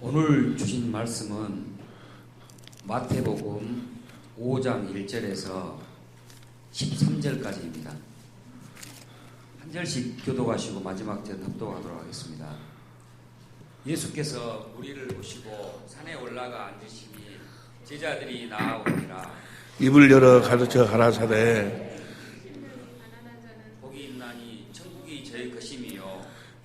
오늘 주신 말씀은 마태복음 5장 1절에서 13절까지입니다. 한 절씩 교독하시고 마지막 절 합독하도록 하겠습니다. 예수께서 무리를 보시고 산에 올라가 앉으시니 제자들이 나아오니라. 입을 열어 가르쳐 가라사대 복이 있나니 천국이 저희 것임이요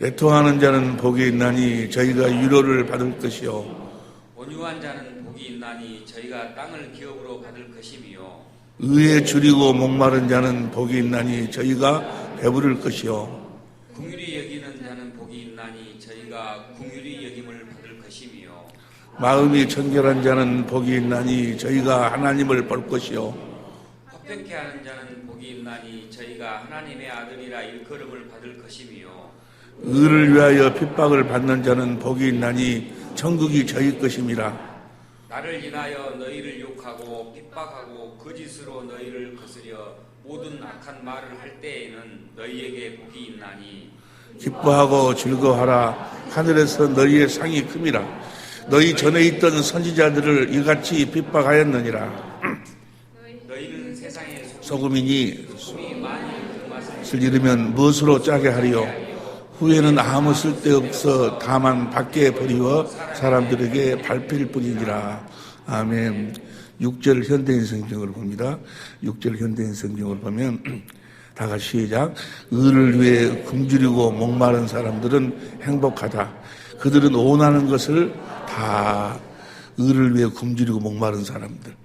애통하는 자는 복이 있나니 저희가 위로를 받을 것이요 온유한 자는 복이 있나니 저희가 땅을 기업으로 받을 것임이요 의에 줄이고 목마른 자는 복이 있나니 저희가 배부를 것이요 긍휼히 여기는 자는 복이 있나니 저희가 긍휼히 여김을 받을 것임이요 마음이 청결한 자는 복이 있나니 저희가 하나님을 볼 것이요 합병케 하는 자는 복이 있나니 저희가 하나님의 아들이라 일컬음을 받을 것임이요 의를 위하여 핍박을 받는 자는 복이 있나니 천국이 저희 것임이라. 나를 인하여 너희를 욕하고 핍박하고 거짓으로 너희를 거스려 모든 악한 말을 할 때에는 너희에게 복이 있나니 기뻐하고 즐거워하라. 하늘에서 너희의 상이 큼이라. 너희 전에 있던 선지자들을 이같이 핍박하였느니라. 너희는 세상의 소금이니 소금이 많이 그 맛을 잃으면 무엇으로 짜게 하리요. 후에는 아무 쓸데없어 다만 밖에 버리워 사람들에게 밟힐 뿐이니라. 아멘. 6절 현대인 성경을 봅니다. 6절 현대인 성경을 보면 다 같이 시작. 의를 위해 굶주리고 목마른 사람들은 행복하다. 그들은 원하는 것을 다 의를 위해 굶주리고 목마른 사람들.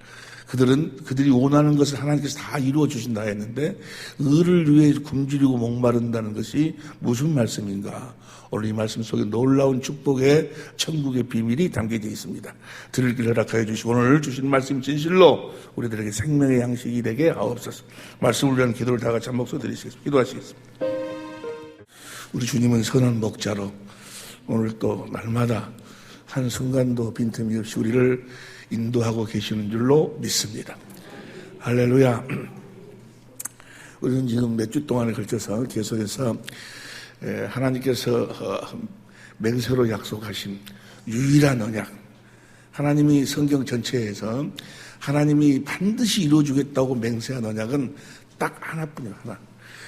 그들이 원하는 것을 하나님께서 다 이루어 주신다 했는데 의를 위해 굶주리고 목마른다는 것이 무슨 말씀인가? 오늘 이 말씀 속에 놀라운 축복의 천국의 비밀이 담겨져 있습니다. 들을 길 허락하여 주시고 오늘 주신 말씀 진실로 우리들에게 생명의 양식이 되게 하옵소서. 말씀을 위한 기도를 다 같이 한 목소리 드리시겠습니다. 기도하시겠습니다. 우리 주님은 선한 목자로 오늘 또 날마다 한 순간도 빈틈이 없이 우리를 인도하고 계시는 줄로 믿습니다. 할렐루야. 우리는 지금 몇 주 동안에 걸쳐서 계속해서 하나님께서 맹세로 약속하신 유일한 언약, 하나님이 성경 전체에서 하나님이 반드시 이루어주겠다고 맹세한 언약은 딱 하나뿐이에요. 하나.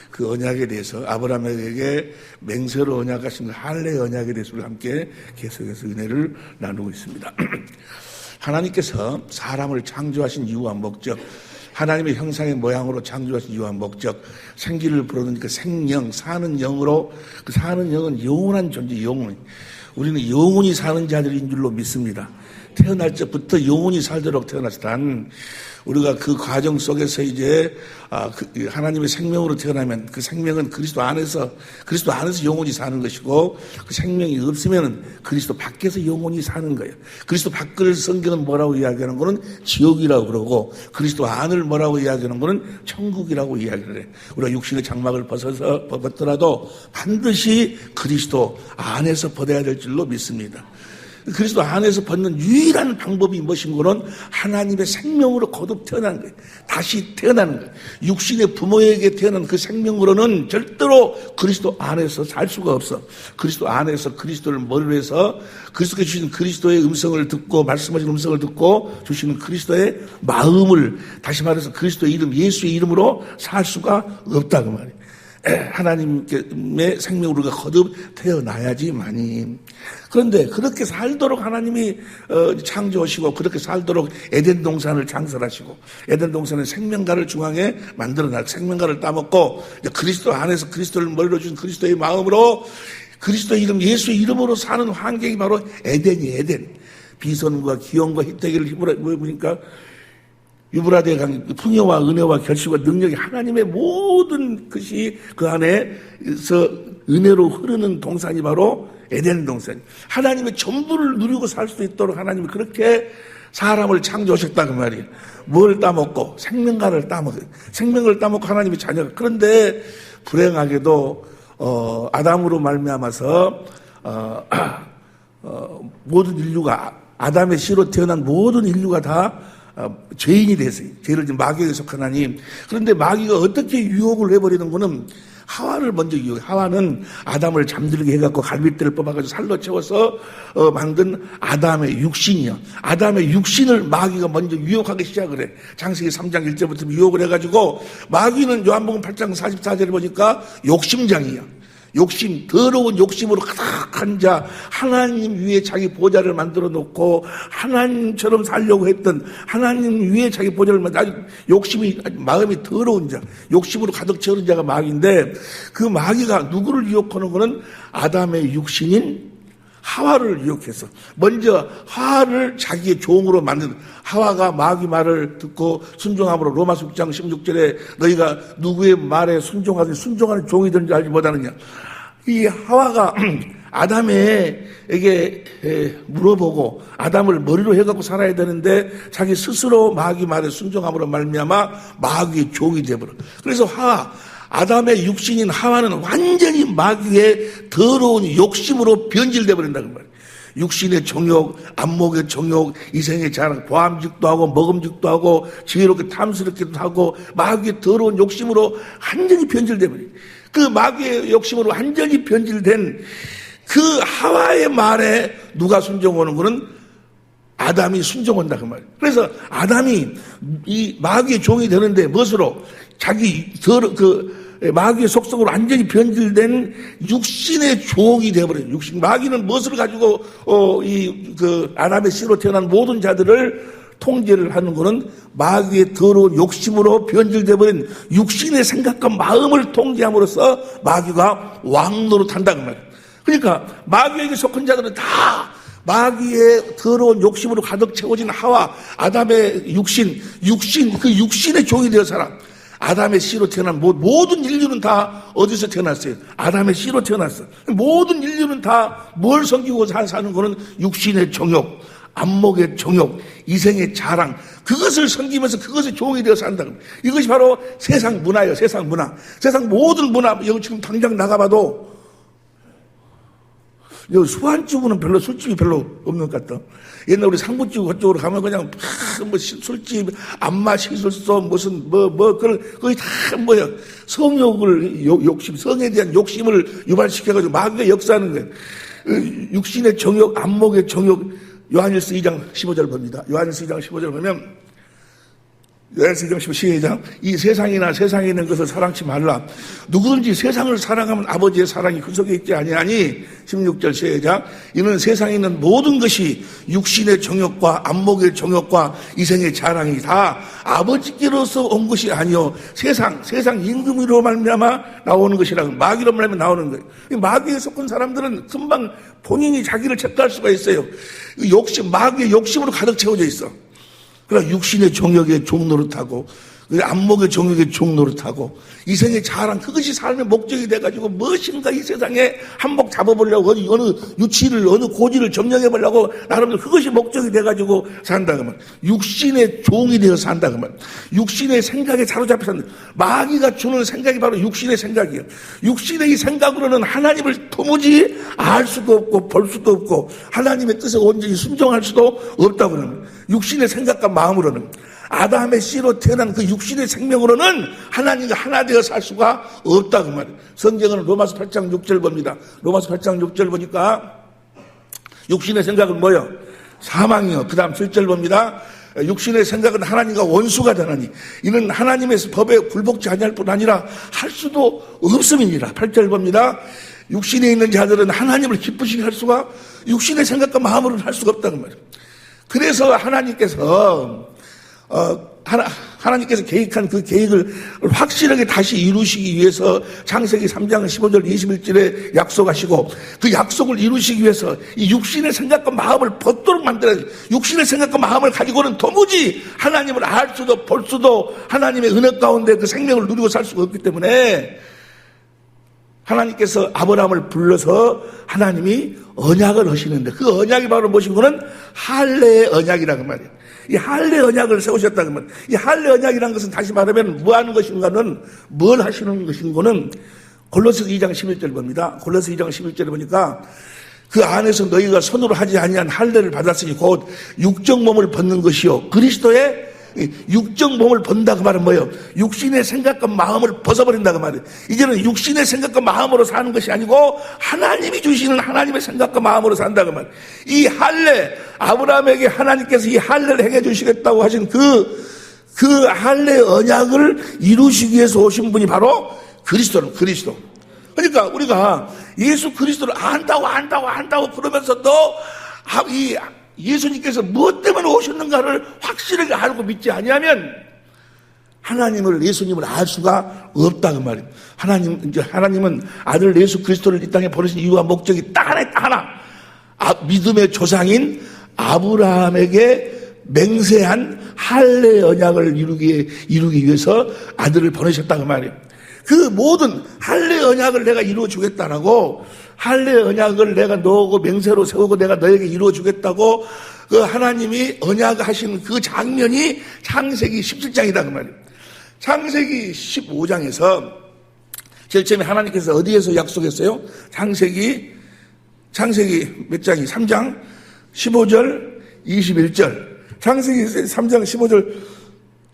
그 언약에 대해서 아브라함에게 맹세로 언약하신 할례 언약에 대해서 우리 함께 계속해서 은혜를 나누고 있습니다. 하나님께서 사람을 창조하신 이유와 목적, 하나님의 형상의 모양으로 창조하신 이유와 목적, 생기를 불어넣는 그 생명, 사는 영으로, 그 사는 영은 영원한 존재, 영원. 우리는 영원히 사는 자들인 줄로 믿습니다. 태어날 적부터 영원히 살도록 태어났단 우리가 그 과정 속에서 이제 하나님의 생명으로 태어나면 그 생명은 그리스도 안에서 영원히 사는 것이고 그 생명이 없으면 그리스도 밖에서 영원히 사는 거예요. 그리스도 밖을 성경은 뭐라고 이야기하는 거는 지옥이라고 그러고 그리스도 안을 뭐라고 이야기하는 거는 천국이라고 이야기를 해요. 우리가 육신의 장막을 벗더라도 반드시 그리스도 안에서 벗어야 될 줄로 믿습니다. 그리스도 안에서 벗는 유일한 방법이 무엇인 거는 하나님의 생명으로 거듭 태어나는 거예요. 다시 태어나는 거예요. 육신의 부모에게 태어난 그 생명으로는 절대로 그리스도 안에서 살 수가 없어. 그리스도 안에서 그리스도를 머리로 해서 그리스도께 주신 그리스도의 음성을 듣고 말씀하신 음성을 듣고 주시는 그리스도의 마음을 다시 말해서 그리스도의 이름 예수의 이름으로 살 수가 없다 그 말이에요. 하나님의 생명으로 거듭 태어나야지만이. 그런데 그렇게 살도록 하나님이 창조하시고 그렇게 살도록 에덴 동산을 창설하시고 에덴 동산의 생명가를 중앙에 만들어놔 생명가를 따먹고 그리스도 안에서 그리스도를 머리로 주신 그리스도의 마음으로 그리스도의 이름 예수의 이름으로 사는 환경이 바로 에덴이에요. 에덴. 비선과 기원과 희태기를 힘으로 보니까 유브라데 강, 풍요와 은혜와 결실과 능력이 하나님의 모든 것이 그 안에서 은혜로 흐르는 동산이 바로 에덴 동산. 하나님의 전부를 누리고 살 수 있도록 하나님이 그렇게 사람을 창조하셨다 그 말이에요. 뭘 따먹고 생명가를 따먹어요. 생명을 따먹고 하나님의 자녀가. 그런데 불행하게도 아담으로 말미암아서 모든 인류가 아담의 씨로 태어난 모든 인류가 다 죄인이 됐어요. 죄를 지은 마귀에 속한 하나님. 그런데 마귀가 어떻게 유혹을 해버리는 거는 하와를 먼저 유혹. 하와는 아담을 잠들게 해갖고 갈빗대를 뽑아가지고 살로 채워서 만든 아담의 육신이요. 아담의 육신을 마귀가 먼저 유혹하기 시작을 해. 창세기 3장 1절부터 유혹을 해가지고 마귀는 요한복음 8장 44절에 보니까 욕심장이야. 욕심, 더러운 욕심으로 가득한 자, 하나님 위에 자기 보좌를 만들어 놓고 하나님처럼 살려고 했던 하나님 위에 자기 보좌를 아주 욕심이, 마음이 더러운 자, 욕심으로 가득 채운 자가 마귀인데, 그 마귀가 누구를 유혹하는 거는 아담의 육신인 하와를 유혹해서 먼저 하와를 자기의 종으로 만든, 하와가 마귀 말을 듣고 순종함으로 로마서 6장 16절에 너희가 누구의 말에 순종하든 순종하는 종이 되는지 알지 못하느냐. 이 하와가 아담에게 물어보고 아담을 머리로 해갖고 살아야 되는데 자기 스스로 마귀 말에 순종함으로 말미암아 마귀의 종이 되어버려. 그래서 아담의 육신인 하와는 완전히 마귀의 더러운 욕심으로 변질되어 버린다는 말이에요. 육신의 정욕, 안목의 정욕, 이생의 자랑, 보암직도 하고 먹음직도 하고 지혜롭게 탐스럽기도 하고 마귀의 더러운 욕심으로 완전히 변질되어 버려요. 그 마귀의 욕심으로 완전히 변질된 그 하와의 말에 누가 순종하는 거는 아담이 순종한다 그 말이에요. 그래서 아담이 이 마귀의 종이 되는데 무엇으로? 자기 마귀의 속성으로 완전히 변질된 육신의 종이 되어버려요. 육신. 마귀는 무엇을 가지고 아담의 씨로 태어난 모든 자들을 통제를 하는 것은 마귀의 더러운 욕심으로 변질되어버린 육신의 생각과 마음을 통제함으로써 마귀가 왕노릇한다 그 말이에요. 그러니까 마귀에게 속한 자들은 다 마귀의 더러운 욕심으로 가득 채워진 하와, 아담의 육신, 그 육신의 종이 되어 살아. 아담의 씨로 태어난 모든 인류는 다 어디서 태어났어요? 아담의 씨로 태어났어. 모든 인류는 다 뭘 섬기고 사는 거는 육신의 정욕, 안목의 정욕, 이생의 자랑, 그것을 섬기면서 그것의 종이 되어 산다. 이것이 바로 세상 문화예요. 세상 문화. 세상 모든 문화. 여기 지금 당장 나가봐도 여기 수안집은 별로 술집이 별로 없는 것 같다. 옛날 우리 상부집 그쪽으로 가면 그냥 술집, 안마시술소 무슨 거의 다 뭐야. 성욕을 욕심, 성에 대한 욕심을 유발시켜가지고 마귀가 역사하는 거예요. 육신의 정욕, 안목의 정욕. 요한일서 2장 15절 봅니다. 요한일서 2장 15절 보면 요한일서 2장 15절 시작. 이 세상이나 세상에 있는 것을 사랑치 말라. 누구든지 세상을 사랑하면 아버지의 사랑이 그 속에 있지 아니하니. 16절 시작. 이는 세상에 있는 모든 것이 육신의 정욕과 안목의 정욕과 이생의 자랑이 다 아버지께로서 온 것이 아니요 세상 임금으로 말미암아 나오는 것이라고. 마귀로 말미암아 나오는 거예요. 마귀에 속한 사람들은 금방 본인이 자기를 체크할 수가 있어요. 마귀의 욕심으로 가득 채워져 있어. 그러니까 육신의 정욕의 종노릇하고 안목의 정욕의 종노릇하고 이생의 자랑, 그것이 삶의 목적이 돼가지고 무엇인가 이 세상에 한몫 잡아보려고 어느 유치를 어느 고지를 점령해보려고 나름대로 그것이 목적이 돼가지고 산다 그러면 육신의 종이 되어 산다 그러면 육신의 생각에 사로잡혀 산다. 마귀가 주는 생각이 바로 육신의 생각이에요. 육신의 이 생각으로는 하나님을 도무지 알 수도 없고 볼 수도 없고 하나님의 뜻에 온전히 순종할 수도 없다고 그러면 육신의 생각과 마음으로는 아담의 씨로 태어난 그 육신의 생명으로는 하나님과 하나 되어 살 수가 없다 그 말이에요. 성경은 로마서 8장 6절 봅니다. 로마서 8장 6절 보니까 육신의 생각은 뭐예요? 사망이요. 그 다음 7절 봅니다. 육신의 생각은 하나님과 원수가 되나니 이는 하나님의 법에 굴복지 아니할 뿐 아니라 할 수도 없음이니라. 8절 봅니다. 육신에 있는 자들은 하나님을 기쁘시게 할 수가 육신의 생각과 마음으로는 할 수가 없다는 말이에요. 그래서 하나님께서 계획한 그 계획을 확실하게 다시 이루시기 위해서 창세기 3장 15절 21절에 약속하시고 그 약속을 이루시기 위해서 이 육신의 생각과 마음을 벗도록 만들어야지. 육신의 생각과 마음을 가지고는 도무지 하나님을 알 수도 볼 수도 하나님의 은혜 가운데 그 생명을 누리고 살 수가 없기 때문에 하나님께서 아브라함을 불러서 하나님이 언약을 하시는데 그 언약이 바로 무엇인가는 할례의 언약이라는 말이에요. 이 할례 언약을 세우셨다는 말. 이 할례 언약이라는 것은 다시 말하면 뭐 하는 것인가는 뭘 하시는 것인가는 골로새 2장 11절 봅니다. 골로새 2장 11절에 보니까 그 안에서 너희가 손으로 하지 아니한 할례를 받았으니 곧 육적 몸을 벗는 것이요 그리스도의 육적 몸을 본다 그 말은 뭐예요? 육신의 생각과 마음을 벗어버린다 그 말이에요. 이제는 육신의 생각과 마음으로 사는 것이 아니고 하나님이 주시는 하나님의 생각과 마음으로 산다 그 말이에요. 이 할례, 아브라함에게 하나님께서 이 할례를 행해 주시겠다고 하신 그 할례 언약을 이루시기 위해서 오신 분이 바로 그리스도는 그리스도. 그러니까 우리가 예수 그리스도를 안다고 그러면서도 이 예수님께서 무엇 때문에 오셨는가를 확실하게 알고 믿지 아니하면 예수님을 알 수가 없다 그 말이에요. 하나님은 아들 예수 그리스도를 이 땅에 보내신 이유와 목적이 딱 하나. 믿음의 조상인 아브라함에게 맹세한 할례 언약을 이루기 위해서 아들을 보내셨다 그 말이에요. 그 모든 할례 언약을 내가 이루어 주겠다라고, 할례 언약을 내가 너하고 맹세로 세우고 내가 너에게 이루어 주겠다고 그 하나님이 언약하신 그 장면이 창세기 17장이다 그 말이에요. 창세기 15장에서 제일 처음에 하나님께서 어디에서 약속했어요? 창세기 몇 장이? 3장 15절 21절. 창세기 3장 15절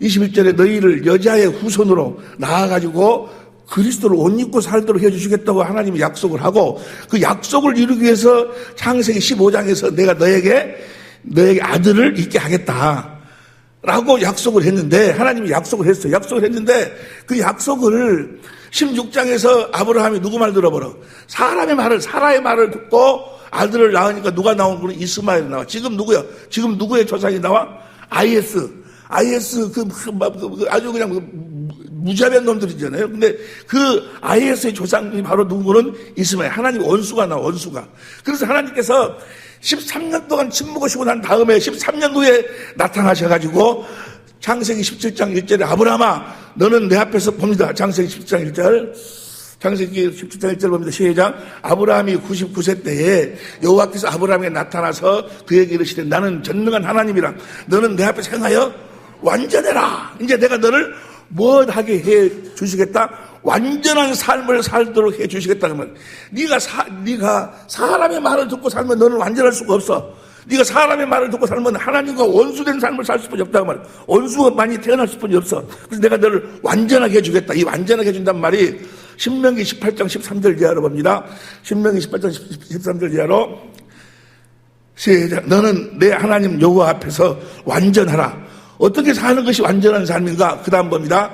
21절에 너희를 여자의 후손으로 낳아가지고 그리스도를 옷 입고 살도록 해주시겠다고 하나님이 약속을 하고, 그 약속을 이루기 위해서 창세기 15장에서 내가 너에게 아들을 있게 하겠다 라고 약속을 했는데, 하나님이 약속을 했어요. 약속을 했는데 그 약속을 16장에서 아브라함이 누구 말 들어보라? 사라의 말을 듣고 아들을 낳으니까 누가 나온 거는 이스마엘이 나와. 지금 누구야? 지금 누구의 조상이 나와? IS 아주 그냥 무자비한 놈들이잖아요. 근데 그 IS의 조상이 바로 누구는 이스마엘. 하나님 원수가 나와, 원수가. 그래서 하나님께서 13년 동안 침묵하시고 난 다음에 13년 후에 나타나셔가지고 창세기 17장 1절에 아브라함아 너는 내 앞에서 봅니다. 창세기 17장 1절. 창세기 17장 1절 봅니다. 시작. 아브라함이 99세 때에 여호와께서 아브라함에게 나타나서 그에게 이르시되 나는 전능한 하나님이라 너는 내 앞에서 행하여 완전해라. 이제 내가 너를 무엇하게 해 주시겠다? 완전한 삶을 살도록 해 주시겠다. 그러면 네가 사람의 말을 듣고 살면 너는 완전할 수가 없어. 네가 사람의 말을 듣고 살면 하나님과 원수된 삶을 살 수밖에 없다고 말이야. 원수가 많이 태어날 수밖에 없어. 그래서 내가 너를 완전하게 해주겠다. 이 완전하게 해준단 말이 신명기 18장 13절 이하로 봅니다. 신명기 18장 13절 이하로 시작. 너는 내 하나님 여호와 앞에서 완전하라. 어떻게 사는 것이 완전한 삶인가? 그 다음 봅니다.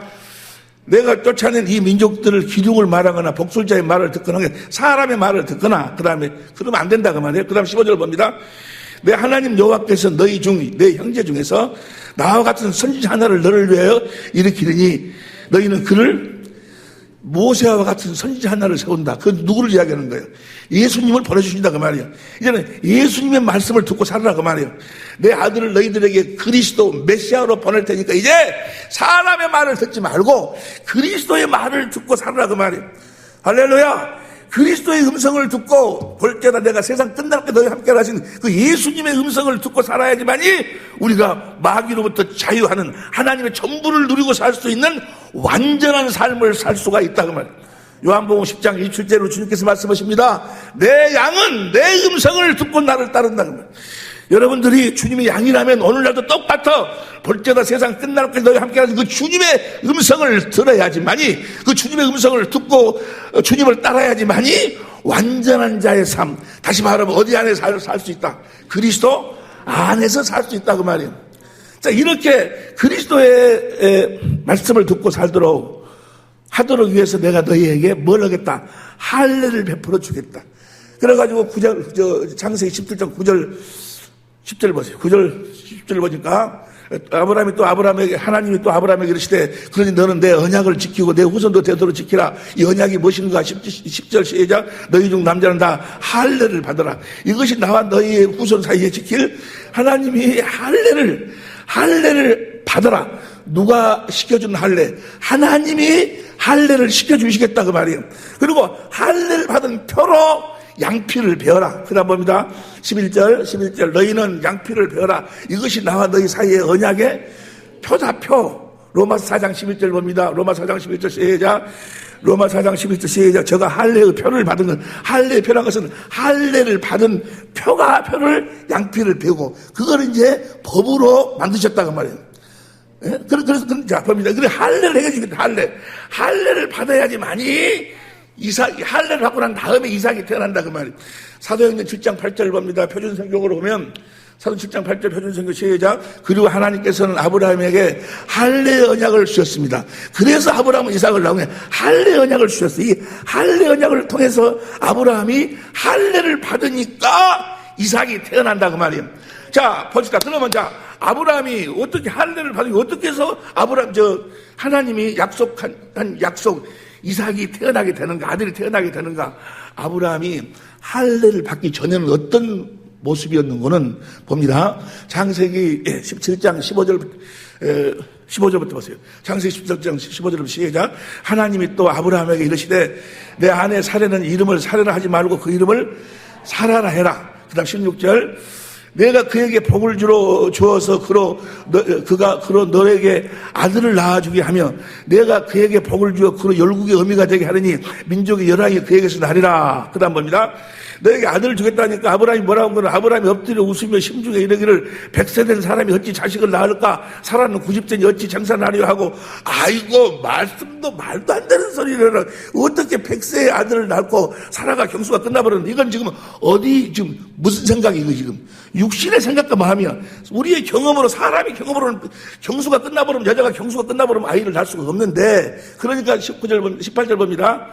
내가 쫓아낸 이 민족들을 기둥을 말하거나 복술자의 말을 듣거나 사람의 말을 듣거나 그러면 안 된다 그 말이에요. 그 다음 15절 봅니다. 내 하나님 여호와께서 너희 내 형제 중에서 나와 같은 선지자 하나를 너를 위하여 일으키리니 너희는 그를 모세와 같은 선지자 하나를 세운다. 그 누구를 이야기하는 거예요? 예수님을 보내주신다 그 말이에요. 이제는 예수님의 말씀을 듣고 살아라 그 말이에요. 내 아들을 너희들에게 그리스도 메시아로 보낼 테니까 이제 사람의 말을 듣지 말고 그리스도의 말을 듣고 살아라 그 말이에요. 할렐루야. 그리스도의 음성을 듣고 볼 때나 내가 세상 끝날 때 너희 함께 하신 그 예수님의 음성을 듣고 살아야지만이 우리가 마귀로부터 자유하는 하나님의 전부를 누리고 살 수 있는 완전한 삶을 살 수가 있다 그 말이에요. 요한복음 10장 27절로 주님께서 말씀하십니다. 내 양은 내 음성을 듣고 나를 따른다 그 말이에요. 여러분들이 주님의 양이라면 오늘날도 똑같아 볼 때나 세상 끝날 때까지 너희 함께 하신 그 주님의 음성을 들어야지만이, 그 주님의 음성을 듣고 주님을 따라야지만이 완전한 자의 삶, 다시 말하면 어디 안에 살 수 있다? 그리스도 안에서 살 수 있다 그 말이에요. 자, 이렇게 그리스도의 말씀을 듣고 살도록 하도록 위해서 내가 너희에게 뭘 하겠다? 할례를 베풀어 주겠다. 그래가지고 창세기 17장 9절 10절 보세요. 10절 보니까 하나님이 또 아브라함에게 이르시되 그러니 너는 내 언약을 지키고 내 후손도 되도록 지키라. 이 언약이 무엇인가? 10절 시작. 너희 중 남자는 다 할례를 받아라. 이것이 나와 너희의 후손 사이에 지킬 하나님이 할례를 받아라. 누가 시켜준 할례? 하나님이 할례를 시켜주시겠다 그 말이에요. 그리고 할례를 받은 표로 양피를 베어라. 그 다음 봅니다. 11절 너희는 양피를 베어라. 이것이 나와 너희 사이의 언약의 표다. 표. 로마서 4장 11절 봅니다. 로마서 4장 11절 시작. 로마서 4장 11절 시작. 저가 할례의 표를 받은 건, 할례의 표란 것은 할례를 받은 표를 양피를 베고 그걸 이제 법으로 만드셨다고 말이에요. 예? 자, 봅니다. 그래, 할례를 해주겠다, 할례를 받아야지만이 할례를 받고 난 다음에 이삭이 태어난다, 그 말이에요. 사도행전 7장 8절 봅니다. 표준성경으로 보면, 사도 7장 8절 표준성경 시작. 그리고 하나님께서는 아브라함에게 할례 언약을 주셨습니다. 그래서 아브라함은 이삭을 낳으면 할례 언약을 주셨어요. 이 할례 언약을 통해서 아브라함이 할례를 받으니까 이삭이 태어난다, 그 말이에요. 자, 봅시다. 그러면 자, 아브라함이 어떻게 할례를 받으니 어떻게 해서 하나님이 약속한 약속, 이삭이 태어나게 되는가, 아들이 태어나게 되는가. 아브라함이 할례를 받기 전에는 어떤 모습이었는가는 봅니다. 창세기 17장 15절부터 보세요. 창세기 17장 15절부터 시작. 하나님이 또 아브라함에게 이르시되 내 아내 사레는 이름을 사레라 하지 말고 그 이름을 사라라 해라. 그 다음 16절. 내가 그에게 복을 주어서 그가 너에게 아들을 낳아주게 하며 내가 그에게 복을 주어 그로 열국의 어미가 되게 하느니 민족의 열왕이 그에게서 나리라. 그 다음 봅니다. 너에게 아들을 주겠다니까 아브라함이 뭐라고 한 거는 아브라함이 엎드려 웃으며 심중에 이르기를 100세 된 사람이 어찌 자식을 낳을까? 사라는 90세니 어찌 장사를 하려 하고 아이고 말씀도 말도 안 되는 소리를 어떻게 100세의 아들을 낳고 사라가 경수가 끝나버렸는데 이건 지금 지금 무슨 생각이 이거 지금 육신의 생각과 마음이야. 우리의 경험으로 사람이 경험으로는 경수가 끝나버리면 여자가 경수가 끝나버리면 아이를 낳을 수가 없는데 그러니까 18절 봅니다.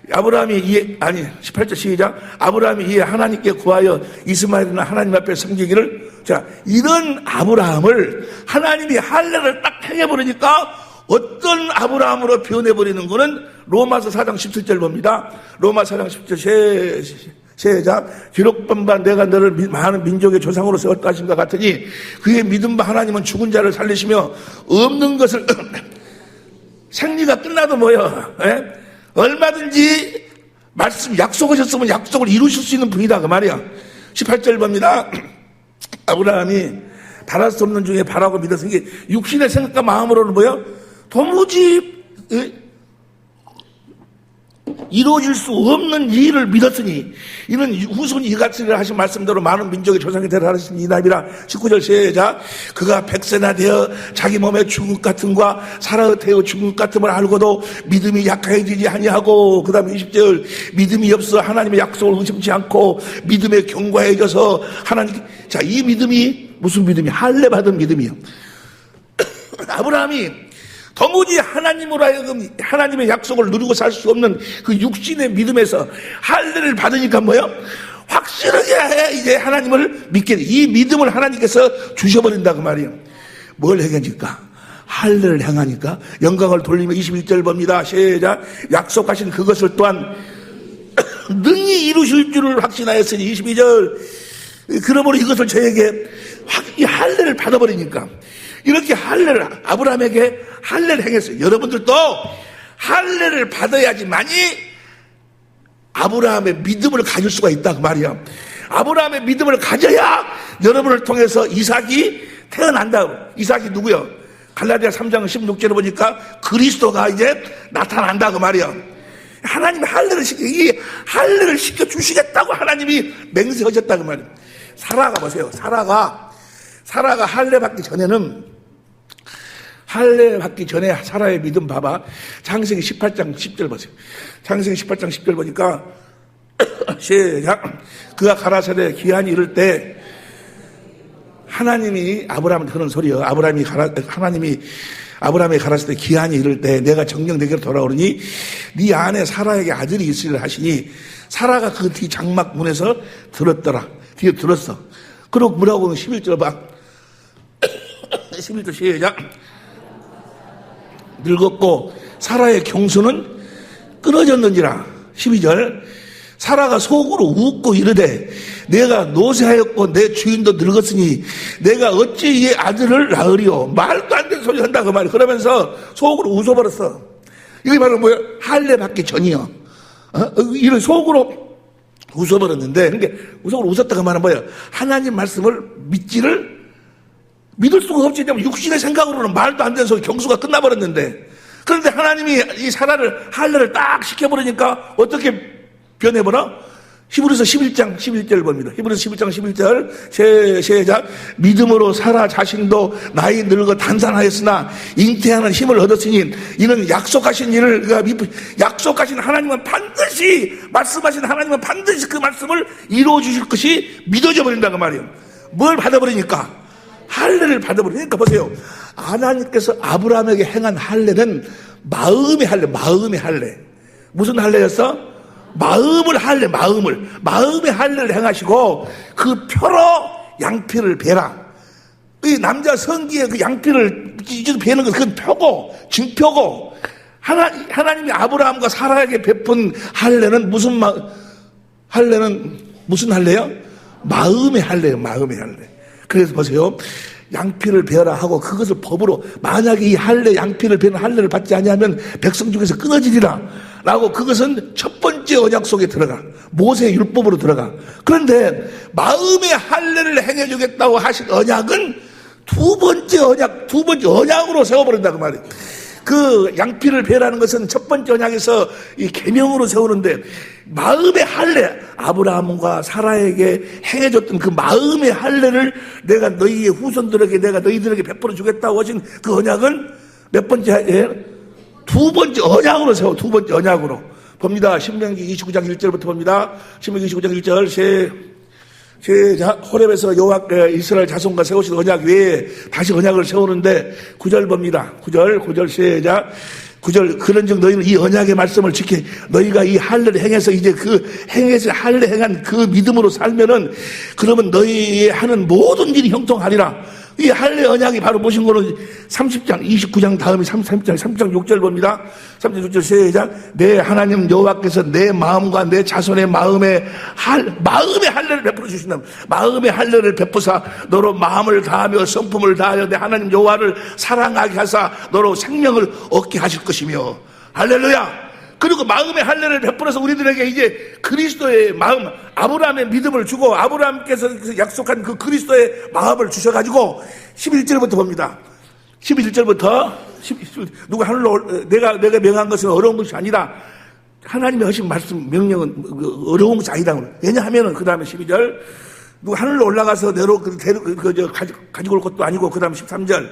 18절 시작. 아브라함이 이에 하나님께 구하여 이스마엘이나 하나님 앞에 섬기기를. 자, 이런 아브라함을 하나님이 할례를 딱 행해버리니까 어떤 아브라함으로 변해버리는 거는 로마서 4장 17절 봅니다. 로마서 4장 17절 시작. 기록본바 내가 너를 많은 민족의 조상으로 세웠다 하신 것 같으니 그의 믿음바 하나님은 죽은 자를 살리시며 없는 것을 생리가 끝나도 뭐요? 예? 얼마든지 약속하셨으면 약속을 이루실 수 있는 분이다 그 말이야. 18절 봅니다. 아브라함이 바랄 수 없는 중에 바라고 믿었으니 게 육신의 생각과 마음으로는 뭐요? 도무지 이루어질 수 없는 일을 믿었으니 이는 후손 이같이를 하신 말씀대로 많은 민족의 조상이 되라 하신 이남이라. 19절 시작. 그가 100세나 되어 자기 몸에 죽은 것 같음과 살아 되어 죽은 것 같음을 알고도 믿음이 약해지지 아니하고 그 다음에 20절 믿음이 없어 하나님의 약속을 의심치 않고 믿음에 견고해져서 하나님. 자, 이 믿음이 무슨 믿음이? 할례 받은 믿음이요. 아브라함이 도무지 하나님으로 하여금 하나님의 약속을 누리고 살 수 없는 그 육신의 믿음에서 할례를 받으니까 뭐요? 확실하게 이제 하나님을 믿게 돼. 이 믿음을 하나님께서 주셔버린다 그 말이에요. 뭘 행하니까? 할례를 행하니까 영광을 돌리며 21절 봅니다. 시작. 약속하신 그것을 또한 능히 이루실 줄을 확신하였으니 22절. 그러므로 이것을 저에게 할례를 받아버리니까 이렇게 아브라함에게 할례를 행했어요. 여러분들도 할례를 받아야지만이 아브라함의 믿음을 가질 수가 있다 그 말이야. 아브라함의 믿음을 가져야 여러분을 통해서 이삭이 태어난다. 이삭이 누구요? 갈라디아 3장 16절에 보니까 그리스도가 이제 나타난다 그 말이야. 하나님이 할례를 시켜 주시겠다고 하나님이 맹세하셨다 그 말이야. 사라가 보세요. 사라가 할례 받기 전에 사라의 믿음 봐봐. 창세기 18장 10절 보세요. 창세기 18장 10절 보니까 시작. 그가 가라사대 기한이 이를 때 하나님이 아브라함한테 그런 소리요. 하나님이 아브라함이 가라사대 기한이 이를 때 내가 정녕 내게로 돌아오르니 네 아내 사라에게 아들이 있으리라 하시니 사라가 그 뒤 장막 문에서 들었더라. 뒤에 들었어. 그리고 뭐라고 11절 봐. 11절 시작. 늙었고 사라의 경수는 끊어졌는지라. 12절. 사라가 속으로 웃고 이르되 내가 노쇠하였고 내 주인도 늙었으니 내가 어찌 이 아들을 낳으리요. 말도 안 되는 소리 한다 그 말이야. 그러면서 속으로 웃어버렸어. 이게 바로 뭐야? 할례 받기 전이요. 이런 속으로 웃어버렸는데, 그러니까 속으로 웃었다가 말은 뭐야? 하나님 말씀을 믿을 수가 없지. 육신의 생각으로는 말도 안 되는 소리, 경수가 끝나버렸는데. 그런데 하나님이 이 사라를 할례를 딱 시켜버리니까 어떻게 변해버려? 히브리서 11장 11절 봅니다. 히브리서 11장 11절 시작. 믿음으로 사라 자신도 나이 늙어 단산하였으나 잉태하는 힘을 얻었으니 이는 약속하신 일을 약속하신 하나님은 반드시 말씀하신 하나님은 반드시 그 말씀을 이루어 주실 것이 믿어져 버린다고 말이에요. 뭘 받아버리니까? 할례를 받아버리니까. 보세요. 하나님께서 아브라함에게 행한 할례는 마음의 할례. 무슨 할례였어? 마음의 할례를 행하시고 그 표로 양피를 베라. 이 남자 성기에 그 양피를 베는 것, 그건 표고, 증표고, 하나님이 아브라함과 사라에게 베푼 할례는 무슨 할례요? 마음의 할례예요, 마음의 할례. 그래서 보세요. 양피를 베라 하고 그것을 법으로, 만약에 이 할례, 양피를 베는 할례를 받지 아니하면 백성 중에서 끊어지리라 라고, 그것은 첫 번째 언약 속에 들어가, 모세의 율법으로 들어가. 그런데 마음의 할례를 행해주겠다고 하신 언약은 두 번째 언약으로 세워버린다고 말이에요. 그 양피를 베라는 것은 첫 번째 언약에서 이 계명으로 세우는데, 마음의 할례, 아브라함과 사라에게 행해줬던 그 마음의 할례를 내가 너희의 후손들에게, 내가 너희들에게 베풀어 주겠다고 하신 그 언약은 몇 번째? 두 번째 언약으로 세워. 두 번째 언약으로 봅니다. 신명기 29장 1절부터 봅니다. 신명기 29장 1절 호렙에서 이스라엘 자손과 세우신 언약 외에 다시 언약을 세우는데 9절 봅니다. 9절 시작. 9절 그런즉 너희는 이 언약의 말씀을 지켜 너희가 이 할례를 행해서 이제 그 행해서 할례 행한 그 믿음으로 살면은 그러면 너희의 하는 모든 일이 형통하리라. 이 할례 언약이 바로 무슨 거는 30장 29장 다음에 30장 6절 봅니다. 30장 6절 시작. 내 하나님 여호와께서 내 마음과 내 자손의 마음의 할례를 베풀어 주신다. 마음의 할례를 베푸사 너로 마음을 다하며 성품을 다하여 내 하나님 여호와를 사랑하게 하사 너로 생명을 얻게 하실 것이며. 할렐루야. 그리고 마음의 할례를 베풀어서 우리들에게 이제 그리스도의 마음, 아브라함의 믿음을 주고 아브라함께서 약속한 그 그리스도의 마음을 주셔가지고 11절부터 봅니다. 11절부터 누가 하늘로 내가 명한 것은 어려운 것이 아니다. 하나님의 하신 말씀 명령은 어려운 것이 아니다. 왜냐하면은 그 다음에 12절 누가 하늘로 올라가서 가지고 올 것도 아니고 그 다음에 13절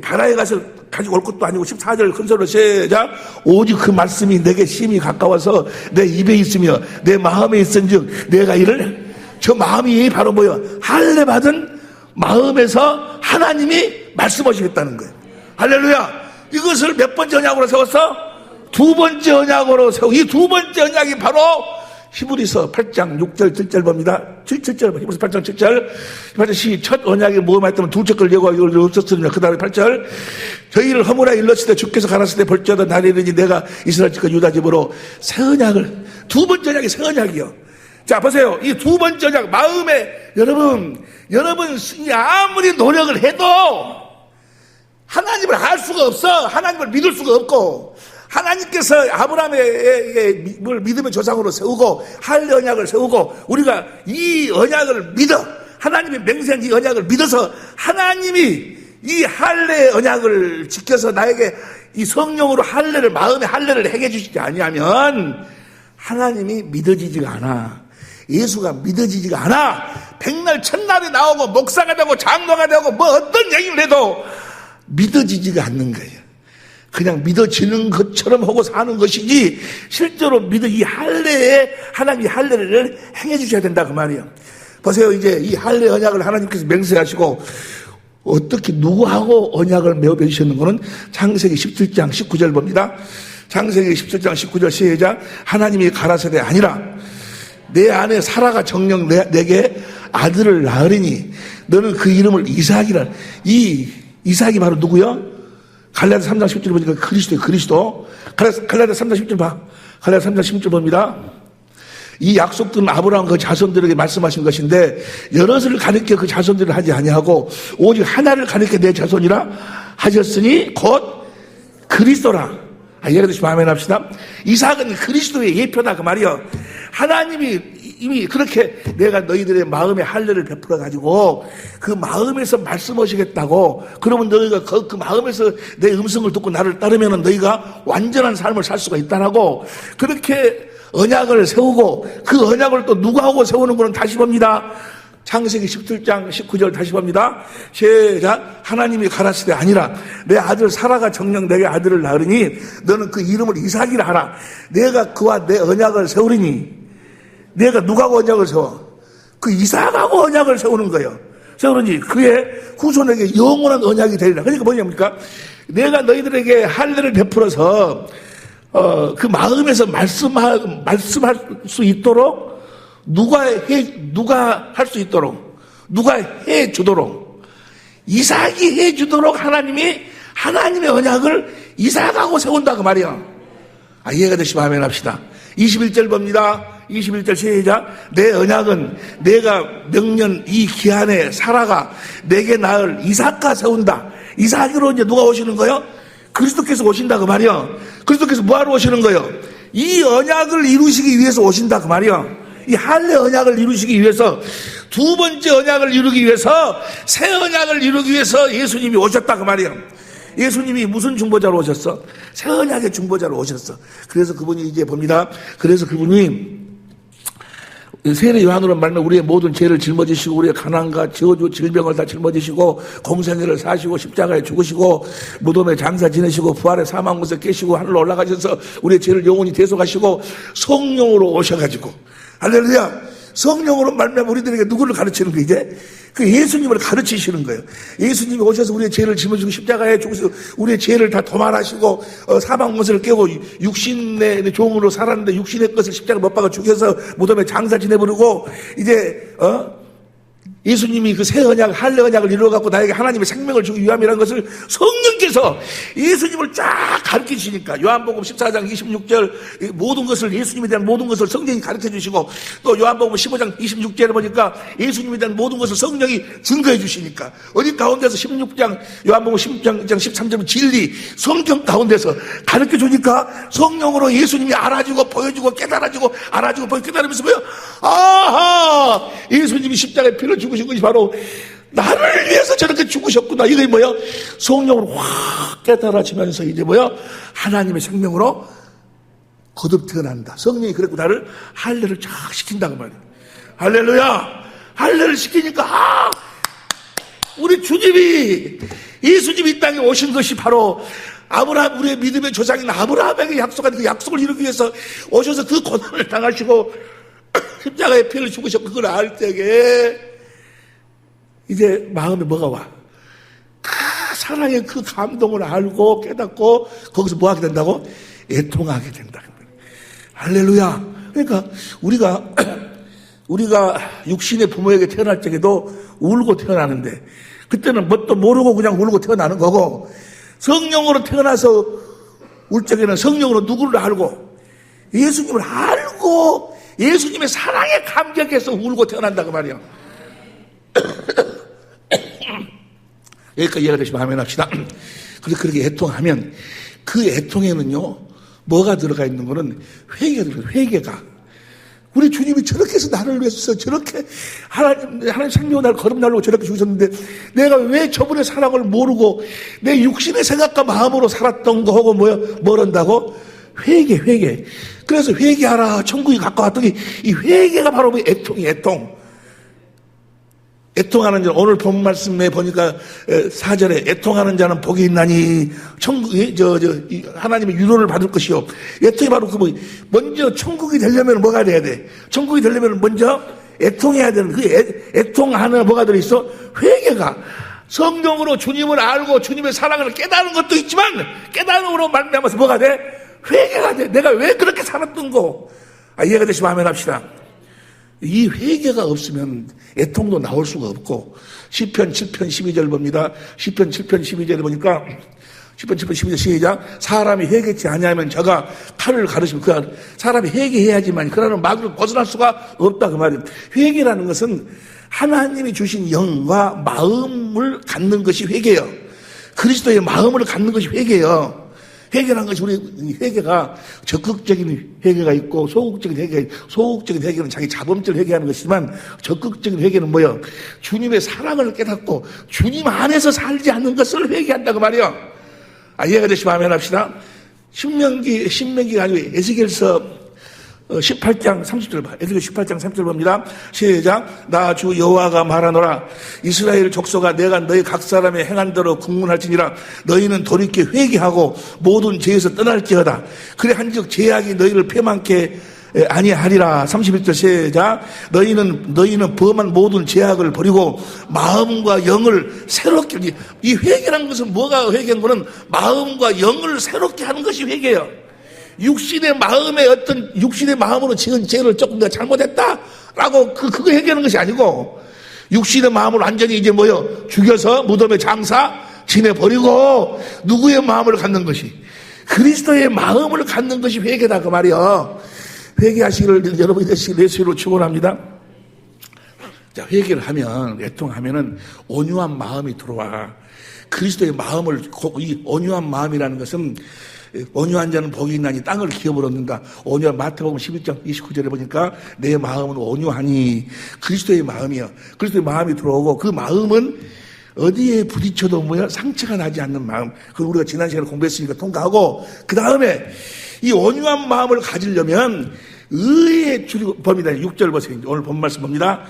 바다에 가서 가지고 올 것도 아니고 14절 큰소리로 시작. 오직 그 말씀이 내게 심히 가까워서 내 입에 있으며 내 마음에 있은즉 내가 이를, 저 마음이 바로 뭐예요? 할례 받은 마음에서 하나님이 말씀하시겠다는 거예요. 할렐루야. 이것을 몇 번째 언약으로 세웠어? 두 번째 언약으로 세우고, 이 두 번째 언약이 바로 히브리서 8장 6절 7절 봅니다. 7절 히브리서 8장 7절. 첫 언약이 뭐만 했다면 둘째 걸 예고하기로 없었으며 그 다음에 8절. 저희를 허물하여 일렀을 때 주께서 가라사대 때 볼지어다 날이 이르니 내가 이스라엘 집과 유다 집으로 새 언약을, 두 번째 언약이 새 언약이요. 자 보세요. 이 두 번째 언약 마음에, 여러분 아무리 노력을 해도 하나님을 알 수가 없어. 하나님을 믿을 수가 없고, 하나님께서 아브라함의 믿음의 조상으로 세우고 할례 언약을 세우고 우리가 이 언약을 믿어, 하나님의 맹세한 이 언약을 믿어서 하나님이 이 할례 언약을 지켜서 나에게 이 성령으로 할례를, 마음의 할례를 행해 주시지 아니하면 하나님이 믿어지지가 않아. 예수가 믿어지지가 않아. 백날 첫날이 나오고 목사가 되고 장로가 되고 뭐 어떤 얘기를 해도 믿어지지가 않는 거예요. 그냥 믿어지는 것처럼 하고 사는 것이지 실제로 이 할례에 하나님이 할례를 행해 주셔야 된다 그 말이에요. 보세요. 이제 이 할례 언약을 하나님께서 맹세하시고 어떻게 누구하고 언약을 맺으셨는 거는 창세기 17장 19절 봅니다. 창세기 17장 19절 시작. 하나님이 가라사대 아니라 내 아내 사라가 정녕 내게 아들을 낳으리니 너는 그 이름을 이삭이라. 이 이삭이 바로 누구요? 갈라디아 3장 10절 보니까 그리스도. 갈라디아 3장 10절 봐. 갈라디아 3장 10절 봅니다. 이 약속들은 아브라함 그 자손들에게 말씀하신 것인데 여럿을 가리켜 그 자손들을 하지 아니하고 오직 하나를 가리켜 내 자손이라 하셨으니 곧 그리스도라. 예를 들어서 아멘 합시다. 이삭은 그리스도의 예표다 그 말이요. 하나님이 이미 그렇게 내가 너희들의 마음의 할례를 베풀어 가지고 그 마음에서 말씀하시겠다고, 그러면 너희가 그 마음에서 내 음성을 듣고 나를 따르면 너희가 완전한 삶을 살 수가 있다라고 그렇게 언약을 세우고 그 언약을 또 누가 하고 세우는 거는 다시 봅니다. 창세기 17장 19절 다시 봅니다. 시작. 하나님이 가라사대 아니라 내 아들 사라가 정녕 내게 아들을 낳으리니 너는 그 이름을 이삭이라 하라. 내가 그와 내 언약을 세우리니. 내가 누가하고 언약을 세워? 그 이삭하고 언약을 세우는 거예요. 세우는지 그의 후손에게 영원한 언약이 되리라. 그러니까 뭐냐니까 내가 너희들에게 할례를 베풀어서 그 마음에서 말씀할 수 있도록 누가 할 수 있도록 누가 해 주도록 이삭이 해 주도록 하나님의 언약을 이삭하고 세운다 그 말이야. 이해가 되시면 아멘 합시다. 21절 봅니다. 21절 시작. 내 언약은 내가 명년 이 기한에 사라가 내게 낳을 이삭과 세운다. 이삭으로 이제 누가 오시는 거예요? 그리스도께서 오신다 그 말이야. 그리스도께서 뭐하러 오시는 거예요? 이 언약을 이루시기 위해서 오신다 그 말이야. 이 할례 언약을 이루시기 위해서 두 번째 언약을 이루기 위해서 새 언약을 이루기 위해서 예수님이 오셨다 그 말이에요. 예수님이 무슨 중보자로 오셨어? 새 언약의 중보자로 오셨어. 그래서 그분이 이제 봅니다. 그래서 그분이 세례 요한으로 말하면 우리의 모든 죄를 짊어지시고 우리의 가난과 저주 질병을 다 짊어지시고 공생애를 사시고 십자가에 죽으시고 무덤에 장사 지내시고 부활의 사망 곳에 계시고 하늘로 올라가셔서 우리의 죄를 영원히 대속하시고 성령으로 오셔가지고 할렐루야. 성령으로 말미암아 우리들에게 누구를 가르치는 거예요? 이제 그 예수님을 가르치시는 거예요. 예수님이 오셔서 우리의 죄를 짊어지고 십자가에 죽으시고 우리의 죄를 다 도말하시고 사망 못을 깨고 육신의 종으로 살았는데 육신의 것을 십자가 못 박아 죽여서 무덤에 장사 지내버리고 이제 예수님이 그 새 언약, 할례 언약을 이루어갖고 나에게 하나님의 생명을 주기 위함이라는 것을 성령께서 예수님을 쫙 가르치시니까 요한복음 14장 26절 모든 것을 예수님에 대한 모든 것을 성령이 가르쳐 주시고 또 요한복음 15장 26절에 보니까 예수님에 대한 모든 것을 성령이 증거해 주시니까 어디 가운데서 16장 요한복음 16장 13절은 진리 성경 가운데서 가르쳐 주니까 성령으로 예수님이 알아주고 보여주고 깨달아주고 알아주고 보여주고 깨달으면서 뭐요? 아하! 예수님이 십자가에 피를 죽으신 것이 바로 나를 위해서 저렇게 죽으셨구나. 이게 뭐야? 성령으로 확 깨달아지면서 이제 뭐야? 하나님의 생명으로 거듭 태어난다. 성령이 그랬고 나를 할례를 쫙 시킨다고 말이야. 할렐루야! 할례를 시키니까 우리 주님이 예수님이 이 땅에 오신 것이 바로 아브라함 우리의 믿음의 조상인 아브라함에게 약속한 그 약속을 이루기 위해서 오셔서 그 고난을 당하시고 십자가에 피를 죽으셨고 그걸 알 때에 이제 마음에 뭐가 와? 그 사랑의 그 감동을 알고 깨닫고 거기서 뭐 하게 된다고? 애통하게 된다. 할렐루야. 그러니까 우리가 육신의 부모에게 태어날 적에도 울고 태어나는데 그때는 뭣도 모르고 그냥 울고 태어나는 거고 성령으로 태어나서 울 적에는 성령으로 누구를 알고 예수님을 알고 예수님의 사랑에 감격해서 울고 태어난다 그 말이야. 여기까지 이해가 되시면 아멘 합시다. 그래서 그렇게 애통하면 그 애통에는요 뭐가 들어가 있는 거는 회개가 들어가요. 회개가 우리 주님이 저렇게 해서 나를 위해서 저렇게 하나님 생명을 날 거듭날려고 저렇게 죽으셨는데 내가 왜 저분의 사랑을 모르고 내 육신의 생각과 마음으로 살았던 거하고 뭘 한다고? 회개. 그래서 회개하라. 천국이 가까웠더니 이 회개가 바로 애통이 애통. 애통하는 자, 오늘 본 말씀에 보니까 4절에 애통하는 자는 복이 있나니 천국이 하나님의 유로를 받을 것이요. 애통이 바로 먼저 천국이 되려면 뭐가 돼야 돼? 천국이 되려면 먼저 애통해야 되는 그 애통 안에 뭐가 들어있어? 회개가. 성령으로 주님을 알고 주님의 사랑을 깨달은 것도 있지만 깨달음으로 말미암아서 뭐가 돼? 회개가 돼. 내가 왜 그렇게 살았던 거? 이해가 되시면 아멘 합시다. 이 회개가 없으면 애통도 나올 수가 없고 시편 7편 12절 봅니다. 시편 7편 12절에 보니까 시편 7편 12절 시작. 사람이 회개치 아니하면 저가 칼을 가르치면 사람이 회개해야지만 그러는 마귀를 벗어날 수가 없다 그 말이에요. 회개라는 것은 하나님이 주신 영과 마음을 갖는 것이 회개예요. 그리스도의 마음을 갖는 것이 회개예요. 회개라는 것이 우리 회개가 적극적인 회개가 있고 소극적인 회개가 있고 소극적인 회개는 자기 자범죄를 회개하는 것이지만 적극적인 회개는 뭐예요? 주님의 사랑을 깨닫고 주님 안에서 살지 않는 것을 회개한다고 말이에요. 이해가 되시면 아멘 합시다. 신명기가 아니고 에스겔서 18장 30절 봐. 에스겔 18장 30절 봅니다. 시작. 나 주 여호와가 말하노라. 이스라엘 족속아, 내가 너희 각 사람의 행한 대로 국문할지니라. 너희는 돌이켜 회개하고 모든 죄에서 떠날지어다. 그래 한즉 죄악이 너희를 패망케 아니하리라. 31절 시작. 너희는 범한 모든 죄악을 버리고 마음과 영을 새롭게. 이 회개라는 것은 뭐가 회개한 거는 마음과 영을 새롭게 하는 것이 회개예요. 육신의 마음으로 지은 죄를 조금 내가 잘못했다라고 그거 회개하는 것이 아니고, 육신의 마음을 완전히 이제 죽여서 무덤에 장사 지내버리고 누구의 마음을 갖는 것이, 그리스도의 마음을 갖는 것이 회개다 그 말이요. 회개하시기를 여러분이 되시기를 예수로 축원합니다. 자, 회개를 하면, 애통하면은 온유한 마음이 들어와. 그리스도의 마음을, 이 온유한 마음이라는 것은, 온유한 자는 복이 있나니 땅을 기업으로 얻는다. 온유한, 마태복음 11장 29절에 보니까 내 마음은 온유하니, 그리스도의 마음이요. 그리스도의 마음이 들어오고, 그 마음은 어디에 부딪혀도 상처가 나지 않는 마음. 그걸 우리가 지난 시간에 공부했으니까 통과하고, 그 다음에 이 온유한 마음을 가지려면 의에 줄이고 봅니다. 6절 보세요. 오늘 본 말씀 봅니다.